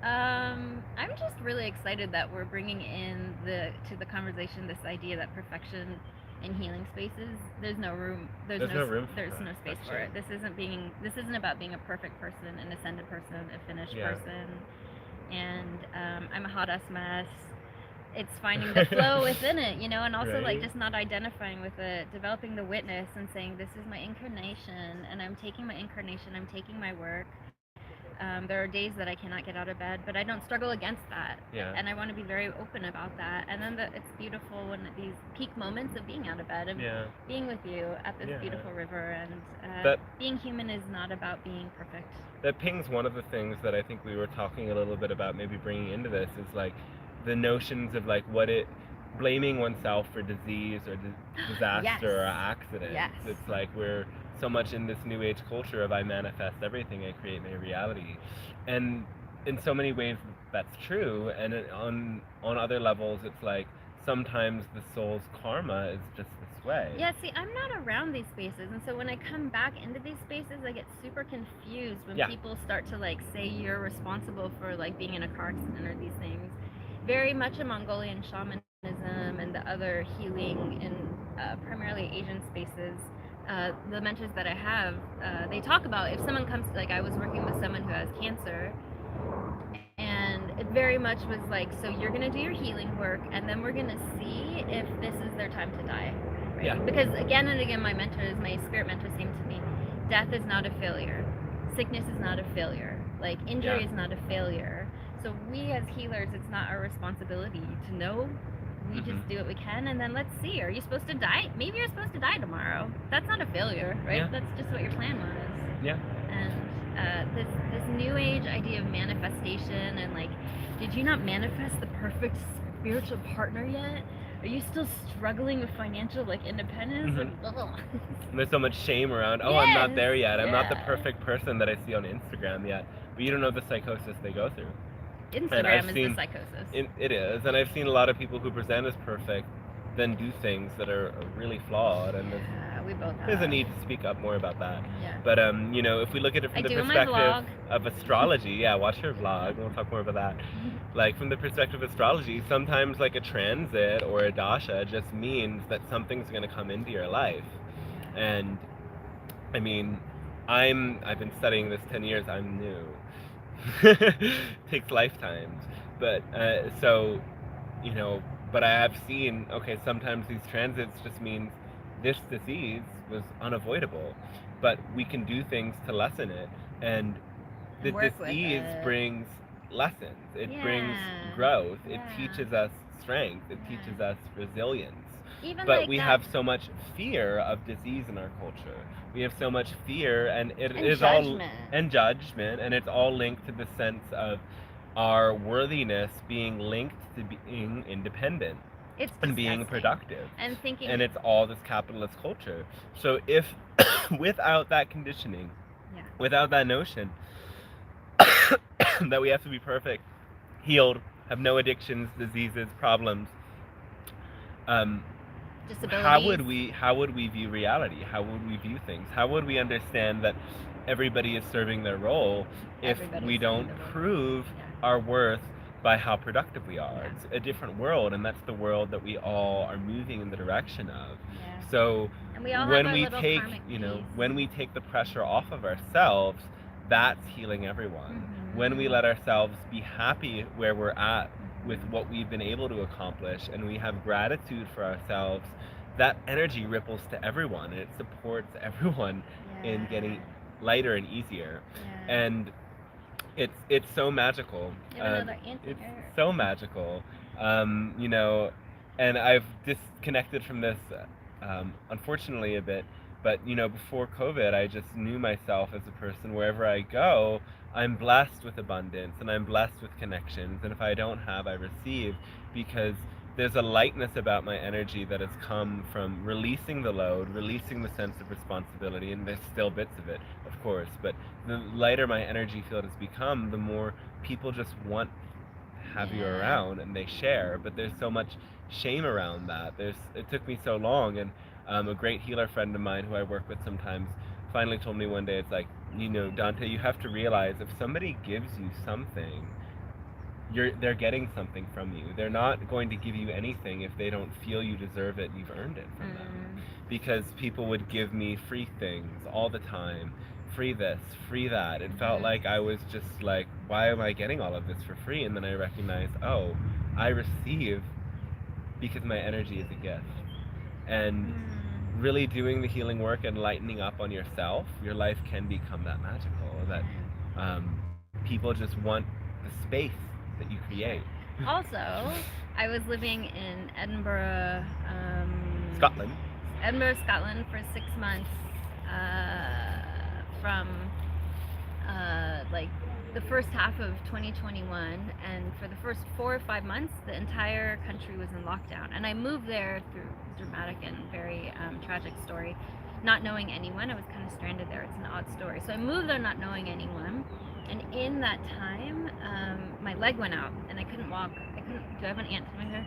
I'm just really excited that we're bringing in to the conversation this idea that perfection in healing spaces, there's no space for it. This isn't about being a perfect person, an ascended person, a finished person. And I'm a hot ass mess. It's finding the flow within it, and also like just not identifying with it, developing the witness and saying, this is my incarnation, and I'm taking my incarnation, I'm taking my work. There are days that I cannot get out of bed, but I don't struggle against that. And I want to be very open about that. And then it's beautiful when these peak moments of being out of bed and being with you at this beautiful river. And being human is not about being perfect. That pings one of the things that I think we were talking a little bit about, maybe bringing into this, is like the notions of like blaming oneself for disease or disaster or accident. It's like we're so much in this new age culture of I manifest everything, I create my reality. And in so many ways that's true, and on other levels it's like sometimes the soul's karma is just this way. Yeah, see, I'm not around these spaces, and so when I come back into these spaces, I get super confused when Yeah. people start to like say you're responsible for like being in a car accident or these things. Very much in Mongolian shamanism and the other healing in primarily Asian spaces. The mentors that I have, they talk about if someone comes, like I was working with someone who has cancer, and it very much was like, so you're gonna do your healing work, and then we're gonna see if this is their time to die, right? Yeah. Because again and again, my spirit mentors saying to me, death is not a failure, sickness is not a failure, like injury Yeah. is not a failure. So we as healers, it's not our responsibility to know. We just do what we can, and then let's see. Are you supposed to die? Maybe you're supposed to die tomorrow. That's not a failure, right? Yeah. That's just what your plan was. Yeah. And this new age idea of manifestation, and like, did you not manifest the perfect spiritual partner yet? Are you still struggling with financial like independence? And there's so much shame around, I'm not there yet, I'm not the yeah. perfect person that I see on Instagram yet, but you don't know the psychosis they go through. Instagram is the psychosis. It is, and I've seen a lot of people who present as perfect then do things that are really flawed, and we both have. there's a need to speak up more about that. Yeah. But if we look at it from the perspective of astrology, yeah, watch your vlog. We'll talk more about that. Like from the perspective of astrology, sometimes like a transit or a dasha just means that something's going to come into your life, and I mean, I've been studying this 10 years. I'm new. Takes lifetimes, but but I have seen, okay, sometimes these transits just means this disease was unavoidable, but we can do things to lessen it, and the disease brings lessons. It brings growth. It teaches us strength. It teaches us resilience. Even but like we that. have so much fear of disease in our culture. We have so much fear, and it is judgment. And judgment, and it's all linked to the sense of our worthiness being linked to being independent and being productive, and thinking, and it's all this capitalist culture. So if without that conditioning, without that notion that we have to be perfect, healed, have no addictions, diseases, problems, how would we view reality? How would we view things? How would we understand that everybody is serving their role if we don't prove our worth by how productive we are? It's a different world, and that's the world that we all are moving in the direction of. So when we take when we take the pressure off of ourselves, that's healing everyone. When we let ourselves be happy where we're at with what we've been able to accomplish, and we have gratitude for ourselves, that energy ripples to everyone, and it supports everyone in getting lighter and easier. And it's so magical. It's so magical. And I've disconnected from this, unfortunately, a bit. But before COVID, I just knew myself as a person. Wherever I go, I'm blessed with abundance, and I'm blessed with connections. And if I don't have, I receive, because there's a lightness about my energy that has come from releasing the load, releasing the sense of responsibility, and there's still bits of it, of course, but the lighter my energy field has become, the more people just want to have you around, and they share. But there's so much shame around that. It took me so long, and a great healer friend of mine who I work with sometimes finally told me one day, it's like, Dante, you have to realize if somebody gives you something, they're getting something from you. They're not going to give you anything if they don't feel you deserve it and you've earned it from them. Because people would give me free things all the time. Free this, free that. It felt like I was just like, why am I getting all of this for free? And then I recognized, I receive because my energy is a gift. And really doing the healing work and lightening up on yourself, your life can become that magical, that people just want the space that you create. Also, I was living in Edinburgh, Scotland, for 6 months, from like the first half of 2021, and for the first 4 or 5 months, the entire country was in lockdown. And I moved there through a dramatic and very tragic story, not knowing anyone. I was kind of stranded there. It's an odd story. So I moved there not knowing anyone. And in that time, my leg went out and I couldn't walk. Do I have an ant in my hair?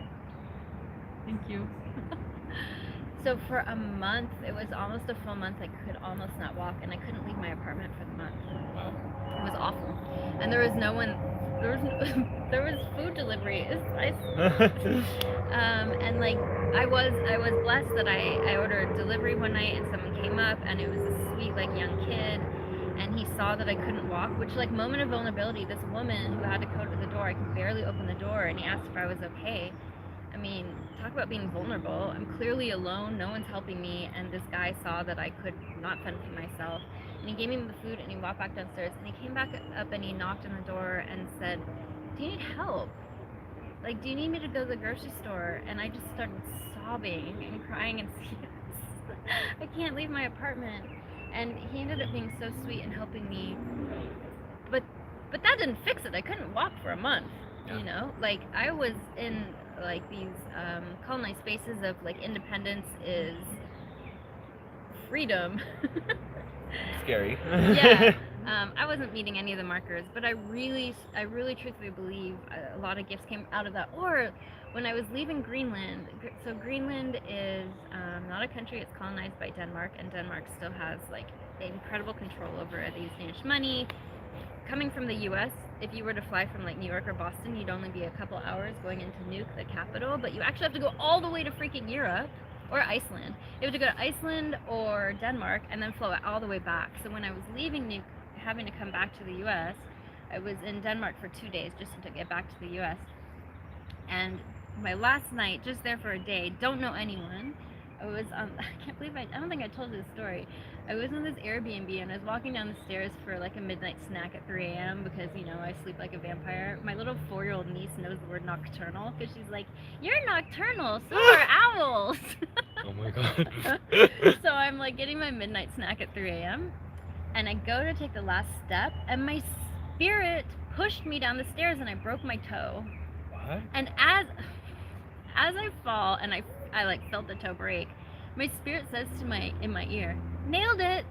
Thank you. So for a month, it was almost a full month, I could almost not walk, and I couldn't leave my apartment for the month. Wow. It was awful. And there was no one, there was food delivery. And like, I was blessed that I ordered delivery one night and someone came up and it was a sweet, like, young kid. And he saw that I couldn't walk, which, like, moment of vulnerability, this woman who had to go to the door, I could barely open the door, and he asked if I was okay. I mean, talk about being vulnerable. I'm clearly alone, no one's helping me, and this guy saw that I could not fend for myself. And he gave me the food, and he walked back downstairs, and he came back up and he knocked on the door and said, "Do you need help? Like, do you need me to go to the grocery store?" And I just started sobbing and crying and saying, I can't leave my apartment. And he ended up being so sweet and helping me. But that didn't fix it. I couldn't walk for a month. Yeah. You know? Like, I was in, like, these colonized spaces of, like, independence is freedom. Scary. Yeah. I wasn't meeting any of the markers, but I really truthfully believe a lot of gifts came out of that. Or when I was leaving Greenland, so Greenland is not a country, it's colonized by Denmark, and Denmark still has, like, incredible control over these Danish money. Coming from the US, if you were to fly from, like, New York or Boston, you'd only be a couple hours going into Nuuk, the capital, but you actually have to go all the way to freaking Europe. Or Iceland. You have to go to Iceland or Denmark and then flow all the way back. So when I was leaving Nuuk, having to come back to the US, I was in Denmark for 2 days just to get back to the US. And my last night, just there for a day, don't know anyone. I was I can't believe I don't think I told you the story. I was in this Airbnb and I was walking down the stairs for, like, a midnight snack at 3 a.m. because, you know, I sleep like a vampire. My little 4-year-old niece knows the word nocturnal because she's like, "You're nocturnal, so are owls." Oh my god. So I'm, like, getting my midnight snack at 3 a.m. and I go to take the last step and my spirit pushed me down the stairs and I broke my toe. What? And as I fall and I like felt the toe break, my spirit says in my ear, "Nailed it,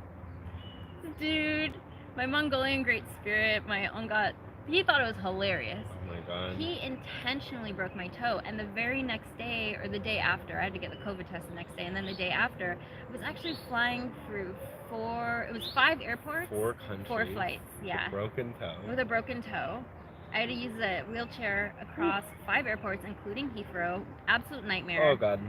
dude." My Mongolian great spirit, my Ongat, he thought it was hilarious. Oh my god. He intentionally broke my toe, and the very next day, or the day after, I had to get the COVID test the next day, and then the day after, I was actually flying through 5 airports, 4 countries. 4 flights, yeah, With a broken toe. with a broken toe. I had to use a wheelchair across 5 airports, including Heathrow. Absolute nightmare. Oh god.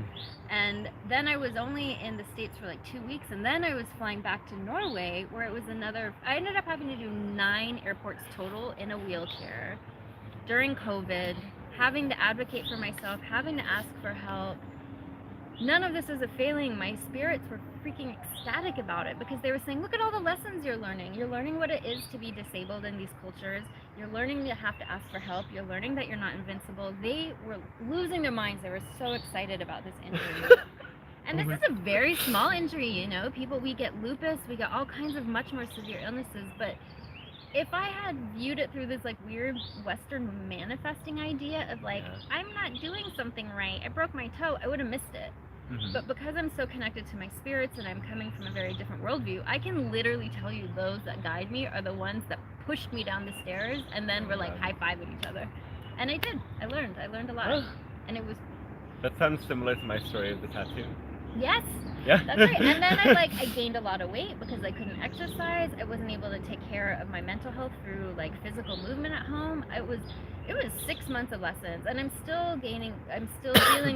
And then I was only in the States for, like, 2 weeks, and then I was flying back to Norway, where it was I ended up having to do 9 airports total in a wheelchair during COVID, having to advocate for myself, having to ask for help. None of this was a failing. My spirits were freaking ecstatic about it because they were saying, "Look at all the lessons you're learning. You're learning what it is to be disabled in these cultures. You're learning to have to ask for help. You're learning that you're not invincible." They were losing their minds. They were so excited about this injury. And this is a very small injury, you know. We get lupus, we get all kinds of much more severe illnesses, but if I had viewed it through this, like, weird Western manifesting idea of, like, Yeah. I'm not doing something right, I broke my toe, I would have missed it. Mhm. But because I'm so connected to my spirits and I'm coming from a very different worldview, I can literally tell you those that guide me are the ones that pushed me down the stairs and then were, like, high-fiving each other. And I did. I learned a lot. Oh. And it was, That sounds similar to my story of the tattoo. yes, Yeah. that's right. And then I gained a lot of weight because I couldn't exercise. I wasn't able to take care of my mental health through, like, physical movement at home. It was 6 months of lessons, and I'm still dealing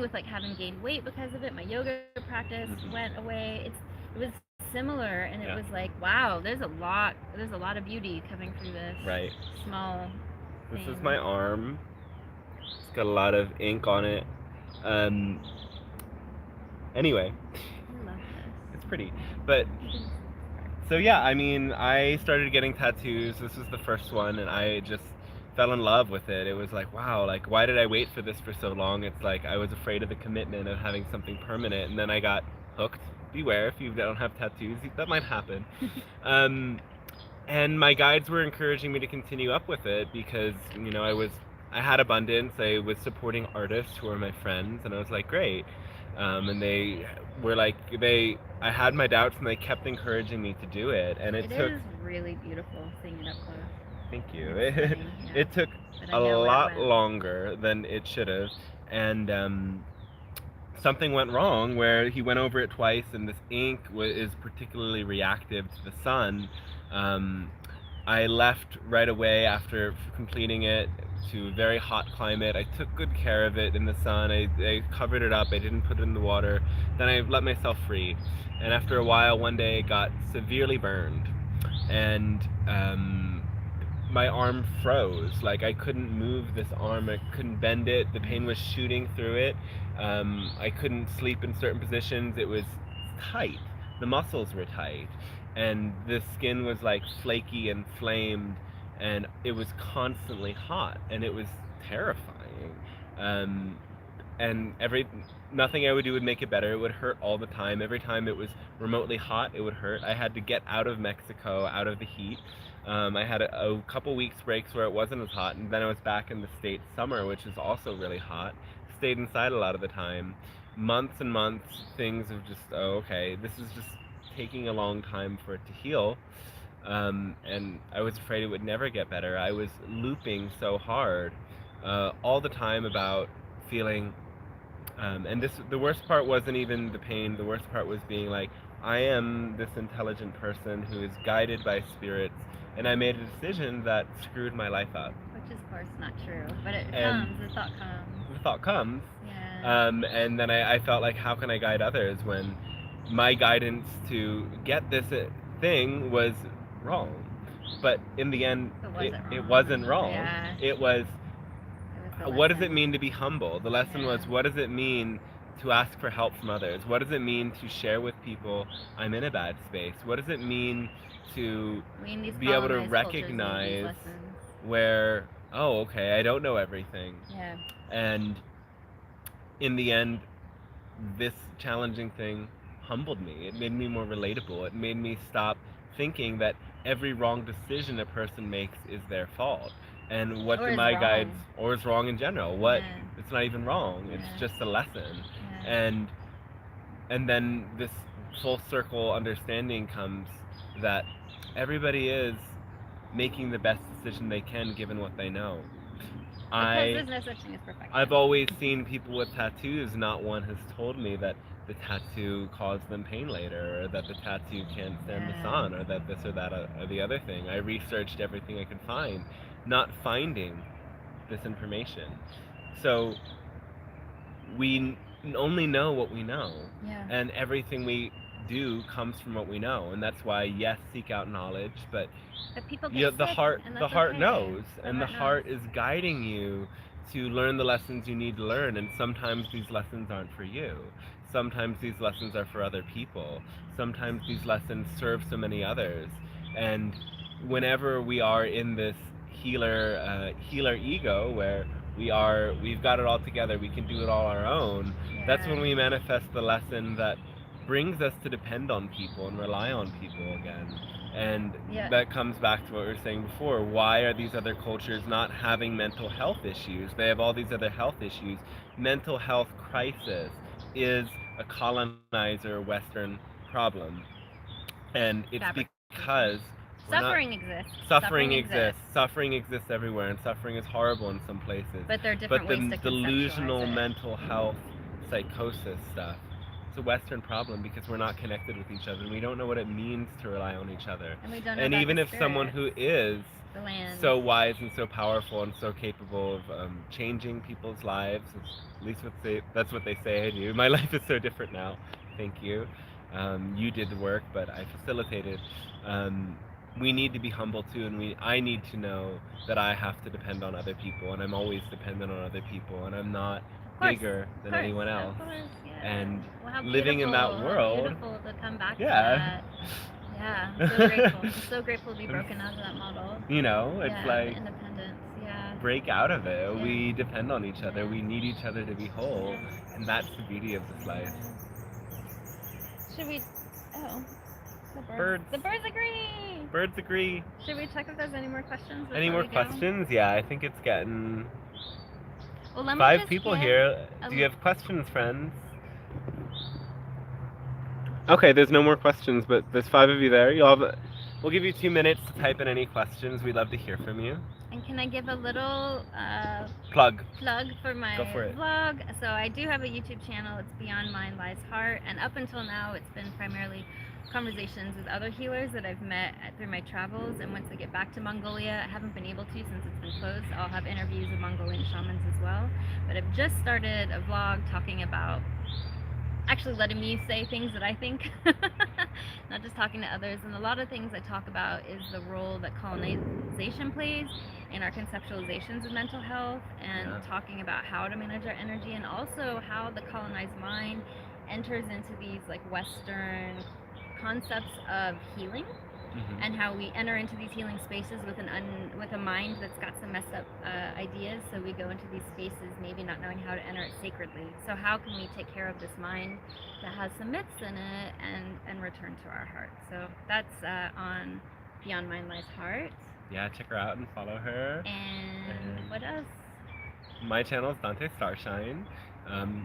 with, like, having gained weight because of it. My yoga practice went away. It was similar, and it Yeah. was like, wow, there's a lot of beauty coming through this Right. small This is thing. my arm. It's got a lot of ink on it. Anyway, I love it's pretty. But this. so yeah, I mean, I started getting tattoos. This was the first one, and I just fell in love with it. It was like, wow, like, why did I wait for this for so long? It's like I was afraid of the commitment of having something permanent, and then I got hooked. Beware if you don't have tattoos, that might happen. And my guides were encouraging me to continue up with it because, you know, I had abundance. I was supporting artists who were my friends, and I was like, great. And they were like, I had my doubts, and they kept encouraging me to do it. And it took is really beautiful seeing it up close. Thank you. It's funny, yeah. It took But a I know where it lot went. longer than it should have, and something went wrong where he went over it twice, and this ink is particularly reactive to the sun. Um, I left right away after completing it to a very hot climate. I took good care of it in the sun. I covered it up. I didn't put it in the water. Then I let myself free. And after a while, one day it got severely burned. And my arm froze. Like I couldn't move this arm. I couldn't bend it. The pain was shooting through it. I couldn't sleep in certain positions. It was tight. The muscles were tight, and the skin was like flaky and flamed, and it was constantly hot, and it was terrifying. Um, and nothing I would do would make it better. It would hurt all the time. Every time it was remotely hot, it would hurt. I had to get out of Mexico, out of the heat. I had a couple weeks breaks where it wasn't as hot, and then I was back in the States summer, which is also really hot. Stayed inside a lot of the time. Months and months, things of just, oh, okay, this is just taking a long time for it to heal. And I was afraid it would never get better. I was looping so hard all the time about feeling and the worst part wasn't even the pain. The worst part was being like, I am this intelligent person who is guided by spirits, and I made a decision that screwed my life up. Which is, of course, not true. But it And comes. The thought comes. the thought comes, Yeah. and then I felt like, how can I guide others when my guidance to get this thing was wrong? But in the end, it wasn't wrong. Yeah. It was, It was what does it lesson. mean to be humble? The lesson was, Yeah. what does it mean to ask for help from others? What does it mean to share with people I'm in a bad space? What does it mean to We in these be able to colonized cultures need these recognize lessons. where, oh, okay, I don't know everything. Yeah. And in the end, this challenging thing humbled me. It made me more relatable. It made me stop thinking that every wrong decision a person makes is their fault. And what Or do is my wrong. guides, or is wrong in general? What? Yeah. It's not even wrong. It's Yeah. just a lesson. Yeah. And then this full circle understanding comes that everybody is making the best decision they can given what they know. Because there's no such thing as perfection. I've always seen people with tattoos. Not one has told me that the tattoo caused them pain later, or that the tattoo can't stand the sun, or that this or that or the other thing. I researched everything I could find, not finding this information. So we only know what we know, Yeah. and everything we do comes from what we know, and that's why, yes, seek out knowledge, but people get yeah, the sick, heart and the that's heart okay. knows, and the knows. heart is guiding you to learn the lessons you need to learn. And sometimes these lessons aren't for you. Sometimes these lessons are for other people. Sometimes these lessons serve so many others. And whenever we are in this healer ego, where we've got it all together, we can do it all our own, that's when we manifest the lesson that brings us to depend on people and rely on people again. And that comes back to what we were saying before. Why are these other cultures not having mental health issues? They have all these other health issues. Mental health crisis is a colonizer Western problem. And it's because suffering exists. Suffering exists everywhere, and suffering is horrible in some places. But there are different ways to conceptualize delusional it. mental health, psychosis stuff, it's a Western problem because we're not connected with each other, and we don't know what it means to rely on each other. And we don't know and about even the if someone who is the land. so wise and so powerful and so capable of changing people's lives, at least that's what they say I do. My life is so different now. Thank you. You did the work, but I facilitated. We need to be humble too, and I need to know that I have to depend on other people, and I'm always dependent on other people, and I'm not bigger than anyone else. And living in that world, beautiful to come back to yeah. that. Yeah, I'm so grateful. I'm so grateful to be broken out of that model. You know, it's like independence. Yeah. Break out of it. Yeah. We depend on each other. We need each other to be whole, and that's the beauty of this life. Should we? Oh. Birds. The birds agree. Birds agree. Should we check if there's any more questions? Any more questions? Yeah, I think it's getting. Well, let me 5 people here. Do you have questions, friends? Okay, there's no more questions, but there's 5 of you there. You'll have we'll give you 2 minutes to type in any questions. We'd love to hear from you. And can I give a little Plug. plug for my Go for it. vlog? So I do have a YouTube channel. It's Beyond Mind Lies Heart, and up until now, it's been primarily conversations with other healers that I've met through my travels. And once I get back to Mongolia, I haven't been able to since it's been closed. I'll have interviews with Mongolian shamans as well. But I've just started a vlog talking about actually letting me say things that I think, not just talking to others. And a lot of things I talk about is the role that colonization plays in our conceptualizations of mental health, and talking about how to manage our energy, and also how the colonized mind enters into these like Western concepts of healing. And how we enter into these healing spaces with with a mind that's got some messed up ideas. So we go into these spaces maybe not knowing how to enter it sacredly. So how can we take care of this mind that has some myths in it and return to our heart? So that's on Beyond Mind Lies Heart. Yeah, check her out and follow her. And what else? My channel is Dante Starshine.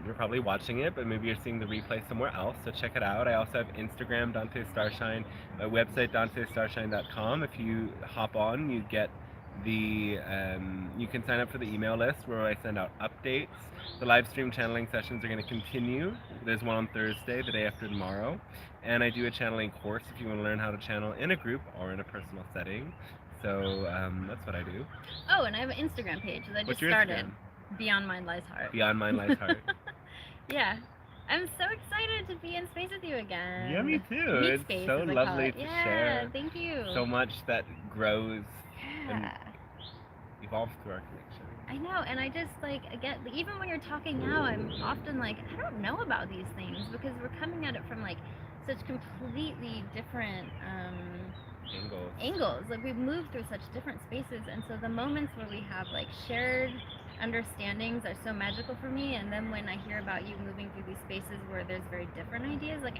You're probably watching it, but maybe you're seeing the replay somewhere else, so check it out. I also have Instagram, Dante Starshine, my website, dantestarshine.com. If you hop on, you get the, you can sign up for the email list where I send out updates. The live stream channeling sessions are going to continue. There's one on Thursday, the day after tomorrow. And I do a channeling course if you want to learn how to channel in a group or in a personal setting. So that's what I do. Oh, and I have an Instagram page that I just started. Beyond Mind Lies Heart. Beyond Mind Lies Heart. Yeah. I'm so excited to be in space with you again. Yeah, me too. Meet it's space, so as I lovely call to it. Yeah, share. thank you. So much that grows and Yeah. evolves through our connection. I know, and I just like, again, even when you're talking now, I'm often like, I don't know about these things because we're coming at it from like such completely different angles. Like we've moved through such different spaces, and so the moments where we have like shared understandings are so magical for me. And then when I hear about you moving through these spaces where there's very different ideas, like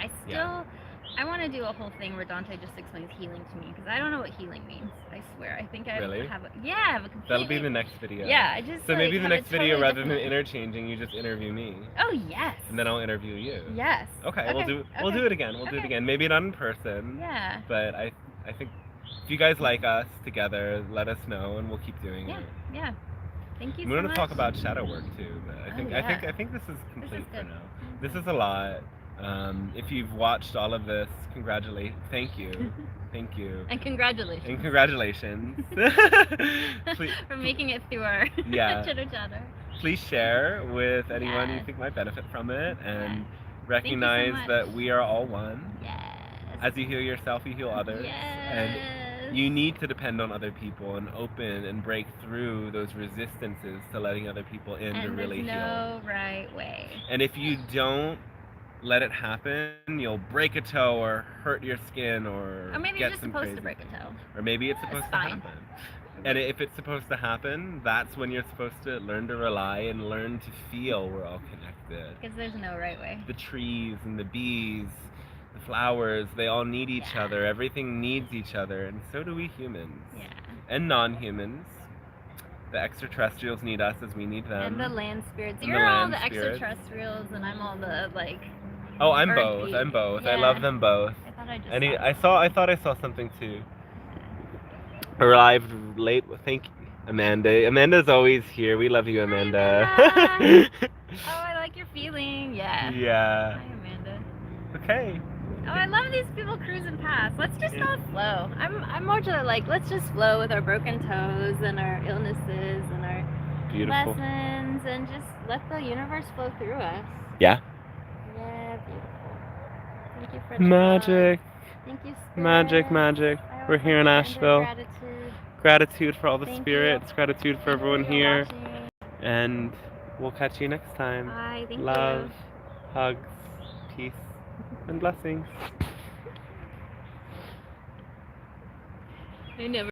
I want to do a whole thing where Dante just explains healing to me, because I don't know what healing means. I swear. I think I have a I have a complete. That'll be the next video. Yeah, I just so like, maybe the next video, totally rather than interchanging, you just interview me. Oh yes. And then I'll interview you. Yes. Okay, we'll do it again. We'll do it again. Maybe not in person. Yeah. But I think if you guys like us together, let us know and we'll keep doing it. Yeah. Thank you. We're going to talk about shadow work too, but I think this is complete for now. This is a lot. If you've watched all of this, thank you. Thank you. And congratulations. And congratulations. For making it through our chitter chatter. Please share with anyone you think might benefit from it, and recognize that we are all one. Yes. As you heal yourself, you heal others. Yes. And you need to depend on other people and open and break through those resistances to letting other people in to really heal. No right way. And if you don't let it happen, you'll break a toe or hurt your skin or maybe you're just supposed to break a toe. Or maybe it's supposed to happen. And if it's supposed to happen, that's when you're supposed to learn to rely and learn to feel we're all connected. Because there's no right way. The trees and the bees, the flowers, they all need each other. Everything needs each other, and so do we humans. Yeah. And non-humans. The extraterrestrials need us as we need them. And the land spirits. You're all the extraterrestrials, and I'm all the like. Oh, I'm both. I'm both. Yeah. I love them both. I thought I just. And I thought I saw something too. Arrived late. Thank you, Amanda. Amanda's always here. We love you, Amanda. Hi, oh, I like your feeling. Yeah. Yeah. Hi, Amanda. Okay. Oh, I love these people cruising past. Let's just all flow. I'm more to like, let's just flow with our broken toes and our illnesses and our lessons, and just let the universe flow through us. Yeah. Yeah, beautiful. Thank you for magic. Thank you, Spirit. Magic. We're here in Asheville. Gratitude for all the Thank spirits. You. Gratitude for everyone here. Watching. And we'll catch you next time. Bye. Thank Love, you. hugs, peace, and blessings. I never